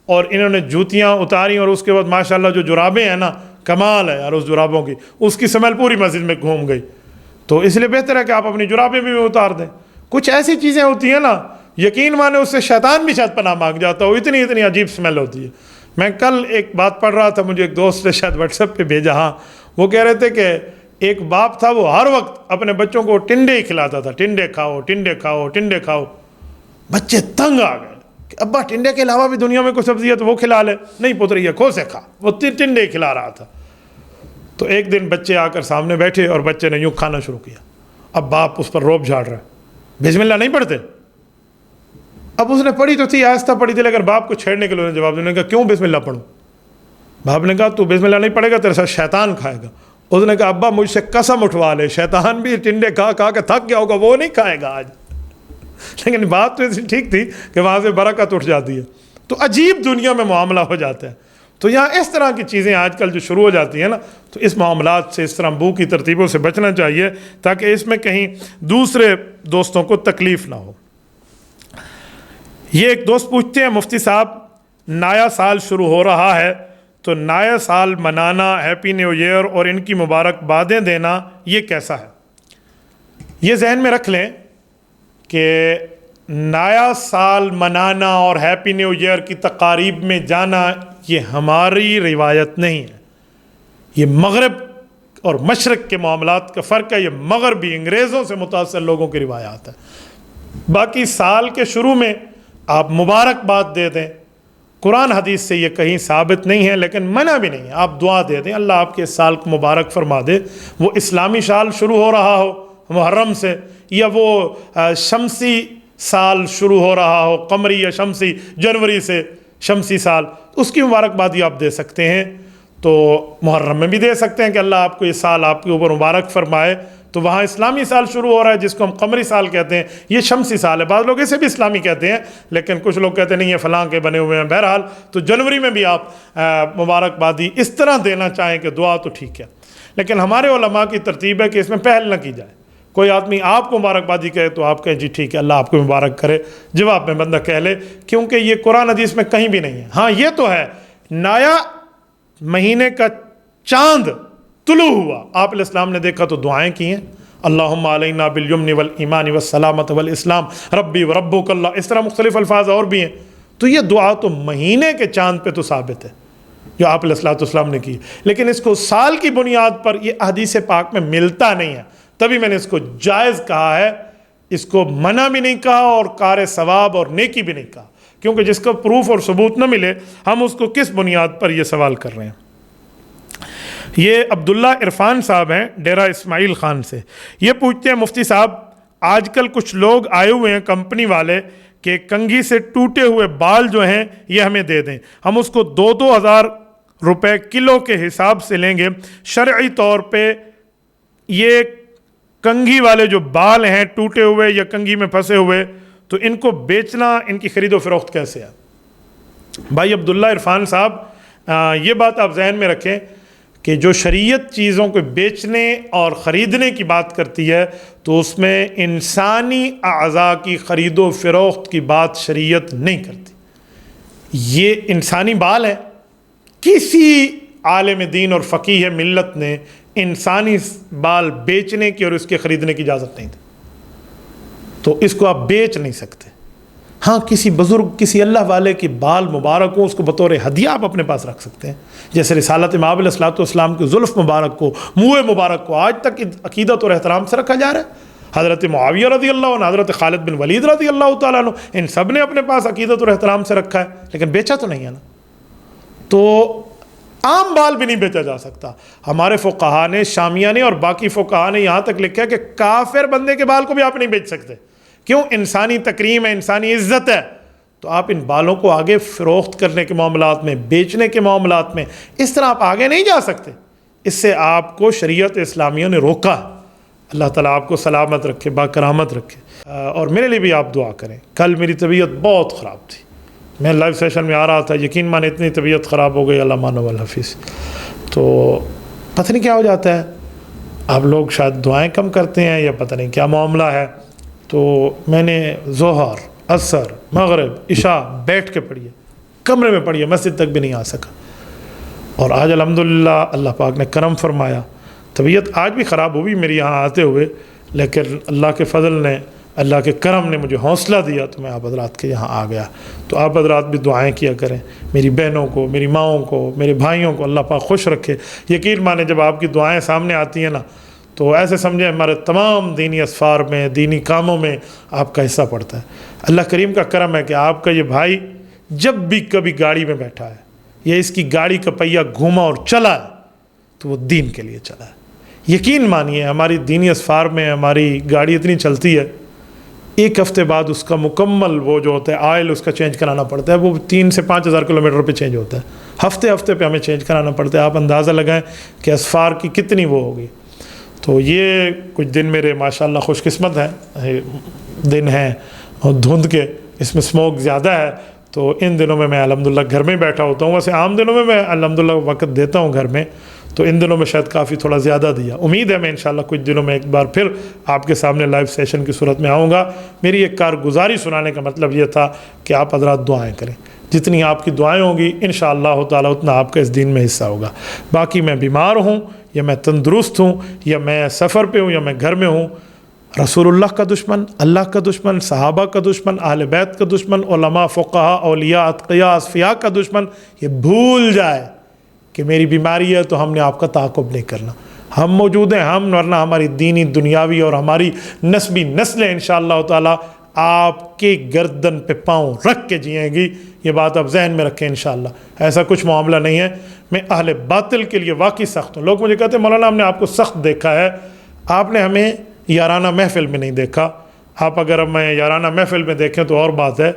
اور انہوں نے جوتیاں اتاری اور اس کے بعد ماشاءاللہ جو جرابیں ہیں نا، کمال ہے یار اس جرابوں کی، اس کی سمیل پوری مسجد میں گھوم گئی. تو اس لیے بہتر ہے کہ آپ اپنی جرابیں بھی اتار دیں. کچھ ایسی چیزیں ہوتی ہیں نا، یقین مانے اس سے شیطان بھی شاید پناہ مانگ جاتا ہو، اتنی عجیب سمیل ہوتی ہے. میں کل ایک بات پڑھ رہا تھا، مجھے ایک دوست نے شاید واٹس ایپ پہ بھیجا، ہاں وہ کہہ رہے تھے کہ ایک باپ تھا وہ ہر وقت اپنے بچوں کو ٹنڈے ہی کھلاتا تھا، ٹنڈے کھاؤ ٹنڈے کھاؤ ٹنڈے کھاؤ. بچے تنگ آ گئے کہ ابا ٹنڈے کے علاوہ بھی دنیا میں کوئی سبزی ہے تو وہ کھلا لے. نہیں پتر یہ کھو سے کھا، وہ ٹنڈے کھلا رہا تھا. تو ایک دن بچے آ کر سامنے بیٹھے اور بچے نے یوں کھانا شروع کیا. اب باپ اس پر روب جھاڑ رہا ہے، بسم اللہ نہیں پڑھتے. اب اس نے پڑھی تو تھی، آہستہ پڑھی تھی، لیکن باپ کو چھیڑنے کے لیے جواب دینے کا کیوں بسم اللہ پڑھوں. باپ نے کہا تو بسم اللہ نہیں پڑھے گا تیرے ساتھ شیطان کھائے گا. اس نے کہا ابا مجھ سے قسم اٹھوا لے، شیطان بھی ٹنڈے کھا کھا کے تھک گیا ہوگا، وہ نہیں کھائے گا آج. لیکن بات تو ٹھیک تھی کہ وہاں سے برکت اٹھ جاتی ہے. تو عجیب دنیا میں معاملہ ہو جاتا ہے. تو یہاں اس طرح کی چیزیں آج کل جو شروع ہو جاتی ہیں نا، تو اس معاملات سے، اس طرح بو کی ترتیبوں سے بچنا چاہیے تاکہ اس میں کہیں دوسرے دوستوں کو تکلیف نہ ہو. یہ ایک دوست پوچھتے ہیں مفتی صاحب نیا سال شروع ہو رہا ہے تو نیا سال منانا، ہیپی نیو ایئر اور ان کی مبارکبادیں دینا یہ کیسا ہے؟ یہ ذہن میں رکھ لیں کہ نیا سال منانا اور ہیپی نیو ایئر کی تقاریب میں جانا یہ ہماری روایت نہیں ہے. یہ مغرب اور مشرق کے معاملات کا فرق ہے. یہ مغربی انگریزوں سے متاثر لوگوں کی روایات ہے. باقی سال کے شروع میں آپ مبارکباد دے دیں، قرآن حدیث سے یہ کہیں ثابت نہیں ہے، لیکن منع بھی نہیں ہے. آپ دعا دے دیں اللہ آپ کے اس سال کو مبارک فرما دے. وہ اسلامی سال شروع ہو رہا ہو محرم سے، یا وہ شمسی سال شروع ہو رہا ہو قمری یا شمسی جنوری سے شمسی سال، اس کی مبارکبادی آپ دے سکتے ہیں. تو محرم میں بھی دے سکتے ہیں کہ اللہ آپ کو یہ سال آپ کے اوپر مبارک فرمائے. تو وہاں اسلامی سال شروع ہو رہا ہے جس کو ہم قمری سال کہتے ہیں، یہ شمسی سال ہے. بعض لوگ اسے بھی اسلامی کہتے ہیں، لیکن کچھ لوگ کہتے ہیں نہیں یہ فلاں کے بنے ہوئے ہیں. بہرحال تو جنوری میں بھی آپ مبارکبادی اس طرح دینا چاہیں کہ دعا تو ٹھیک ہے، لیکن ہمارے علماء کی ترتیب ہے کہ اس میں پہل نہ کی جائے. کوئی آدمی آپ کو مبارکبادی کہے تو آپ کہیں جی ٹھیک ہے اللہ آپ کو مبارک کرے، جواب میں بندہ کہہ لے، کیونکہ یہ قرآن حدیث میں کہیں بھی نہیں ہے. ہاں یہ تو ہے نیا مہینے کا چاند طلوع ہوا، آپ علیہ السلام نے دیکھا تو دعائیں کی ہیں، اللہم علینا بالیمن والایمان والسلامۃ والاسلام ربی وربک اللہ. اس طرح مختلف الفاظ اور بھی ہیں. تو یہ دعا تو مہینے کے چاند پہ تو ثابت ہے جو آپ علیہ السلام نے کی، لیکن اس کو سال کی بنیاد پر یہ حدیث پاک میں ملتا نہیں ہے. تبھی میں نے اس کو جائز کہا ہے، اس کو منع بھی نہیں کہا اور کار ثواب اور نیکی بھی نہیں کہا، کیونکہ جس کا پروف اور ثبوت نہ ملے ہم اس کو کس بنیاد پر یہ سوال کر رہے ہیں. یہ عبداللہ عرفان صاحب ہیں ڈیرہ اسماعیل خان سے. یہ پوچھتے ہیں مفتی صاحب آج کل کچھ لوگ آئے ہوئے ہیں کمپنی والے کہ کنگھی سے ٹوٹے ہوئے بال جو ہیں یہ ہمیں دے دیں، ہم اس کو 2,000 روپے کلو کے حساب سے لیں گے. شرعی طور پہ یہ کنگھی والے جو بال ہیں ٹوٹے ہوئے یا کنگھی میں پھنسے ہوئے، تو ان کو بیچنا، ان کی خرید و فروخت کیسے ہے؟ بھائی عبداللہ عرفان صاحب یہ بات آپ ذہن میں رکھیں کہ جو شریعت چیزوں کو بیچنے اور خریدنے کی بات کرتی ہے تو اس میں انسانی اعضاء کی خرید و فروخت کی بات شریعت نہیں کرتی. یہ انسانی بال ہے، کسی عالم دین اور فقیہ ملت نے انسانی بال بیچنے کی اور اس کے خریدنے کی اجازت نہیں تھی، تو اس کو آپ بیچ نہیں سکتے. ہاں کسی بزرگ، کسی اللہ والے کی بال مبارک ہو، اس کو بطور ہدیہ آپ اپنے پاس رکھ سکتے ہیں. جیسے رسالت مآب علیہ الصلوۃ والسلام کی زلف مبارک کو، منہ مبارک کو آج تک عقیدت اور احترام سے رکھا جا رہا ہے. حضرت معاویہ رضی اللہ عنہ، حضرت خالد بن ولید رضی اللہ تعالیٰ عنہ، ان سب نے اپنے پاس عقیدت اور احترام سے رکھا ہے، لیکن بیچا تو نہیں ہے نا. تو عام بال بھی نہیں بیچا جا سکتا. ہمارے فقہا نے، شامیہ نے اور باقی فقہا نے یہاں تک لکھا ہے کہ کافر بندے کے بال کو بھی آپ نہیں بیچ سکتے. کیوں؟ انسانی تکریم ہے، انسانی عزت ہے. تو آپ ان بالوں کو آگے فروخت کرنے کے معاملات میں، بیچنے کے معاملات میں اس طرح آپ آگے نہیں جا سکتے. اس سے آپ کو شریعت اسلامیہ نے روکا. اللہ تعالیٰ آپ کو سلامت رکھے، باکرامت رکھے. اور میرے لیے بھی آپ دعا کریں. کل میری طبیعت بہت خراب تھی، میں لائیو سیشن میں آ رہا تھا، یقین مانے اتنی طبیعت خراب ہو گئی، اللہ مانو والحفیظ. تو پتہ نہیں کیا ہو جاتا ہے، آپ لوگ شاید دعائیں کم کرتے ہیں یا پتہ نہیں کیا معاملہ ہے. تو میں نے ظہر، عصر، مغرب، عشاء بیٹھ کے پڑھی ہے، کمرے میں پڑھی ہے، مسجد تک بھی نہیں آ سکا. اور آج الحمدللہ اللہ پاک نے کرم فرمایا. طبیعت آج بھی خراب ہوئی میری یہاں آتے ہوئے، لیکن اللہ کے فضل نے، اللہ کے کرم نے مجھے حوصلہ دیا تو میں آپ حضرات کے یہاں آ گیا. تو آپ حضرات بھی دعائیں کیا کریں، میری بہنوں کو، میری ماؤں کو، میرے بھائیوں کو اللہ پاک خوش رکھے. یقین مانے جب آپ کی دعائیں سامنے آتی ہیں نا تو ایسے سمجھیں ہمارے تمام دینی اسفار میں، دینی کاموں میں آپ کا حصہ پڑتا ہے. اللہ کریم کا کرم ہے کہ آپ کا یہ بھائی جب بھی کبھی گاڑی میں بیٹھا ہے یا اس کی گاڑی کا پہیہ گھوما اور چلا ہے تو وہ دین کے لیے چلا ہے. یقین مانیے ہماری دینی اسفار میں ہماری گاڑی اتنی چلتی ہے، ایک ہفتے بعد اس کا مکمل وہ جو ہوتا ہے آئل اس کا چینج کرانا پڑتا ہے. وہ 3 سے 5 ہزار کلومیٹر پہ چینج ہوتا ہے، ہفتے پہ ہمیں چینج کرانا پڑتا ہے. آپ اندازہ لگائیں کہ اسفار کی کتنی وہ ہوگی. تو یہ کچھ دن میرے ماشاءاللہ خوش قسمت ہیں دن ہیں، اور دھند کے اس میں سموک زیادہ ہے. تو ان دنوں میں الحمدللہ گھر میں بیٹھا ہوتا ہوں. ویسے عام دنوں میں الحمدللہ وقت دیتا ہوں گھر میں، تو ان دنوں میں شاید کافی تھوڑا زیادہ دیا. امید ہے میں انشاءاللہ کچھ دنوں میں ایک بار پھر آپ کے سامنے لائیو سیشن کی صورت میں آؤں گا. میری ایک کارگزاری سنانے کا مطلب یہ تھا کہ آپ حضرات دعائیں کریں. جتنی آپ کی دعائیں ہوں گی انشاءاللہ تعالیٰ اتنا آپ کا اس دین میں حصہ ہوگا. باقی میں بیمار ہوں یا میں تندرست ہوں یا میں سفر پہ ہوں یا میں گھر میں ہوں، رسول اللہ کا دشمن، اللہ کا دشمن، صحابہ کا دشمن، اہل بیت کا دشمن، علماء، فقہاء، اولیاء، اتقیاء، اصفیاء کا دشمن یہ بھول جائے کہ میری بیماری ہے تو ہم نے آپ کا تعاقب نہیں کرنا. ہم موجود ہیں، ہم ورنہ ہماری دینی، دنیاوی اور ہماری نسبی نسلیں انشاءاللہ تعالی آپ کے گردن پہ پاؤں رکھ کے جئیں گی. یہ بات آپ ذہن میں رکھیں انشاءاللہ. ایسا کچھ معاملہ نہیں ہے. میں اہل باطل کے لیے واقعی سخت ہوں. لوگ مجھے کہتے ہیں مولانا ہم نے آپ کو سخت دیکھا ہے، آپ نے ہمیں یارانہ محفل میں نہیں دیکھا. آپ اگر ہمیں یارانہ محفل میں دیکھیں تو اور بات ہے.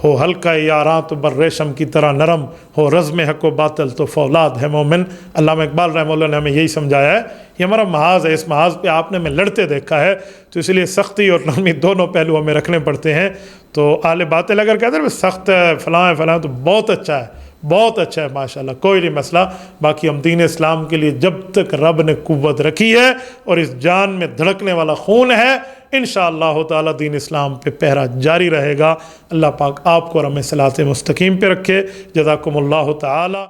ہو ہلکا یاراں تو بر ریشم کی طرح نرم، ہو رزم حق و باطل تو فولاد ہے مومن. علامہ اقبال رحمہ اللہ نے ہمیں یہی سمجھایا ہے. یہ ہمارا محاذ ہے، اس محاذ پہ آپ نے ہمیں لڑتے دیکھا ہے، تو اس لیے سختی اور نرمی دونوں پہلو ہمیں رکھنے پڑتے ہیں. تو اہل باطل اگر کہتے ہیں سخت ہے فلاں ہے فلاں، تو بہت اچھا ہے، بہت اچھا ہے ماشاءاللہ، کوئی نہیں مسئلہ. باقی ہم دین اسلام کے لیے جب تک رب نے قوت رکھی ہے اور اس جان میں دھڑکنے والا خون ہے، انشاءاللہ تعالی دین اسلام پہ پہرا جاری رہے گا. اللہ پاک آپ کو اور ہمیں صراط مستقیم پہ رکھے. جزاکم اللہ تعالی.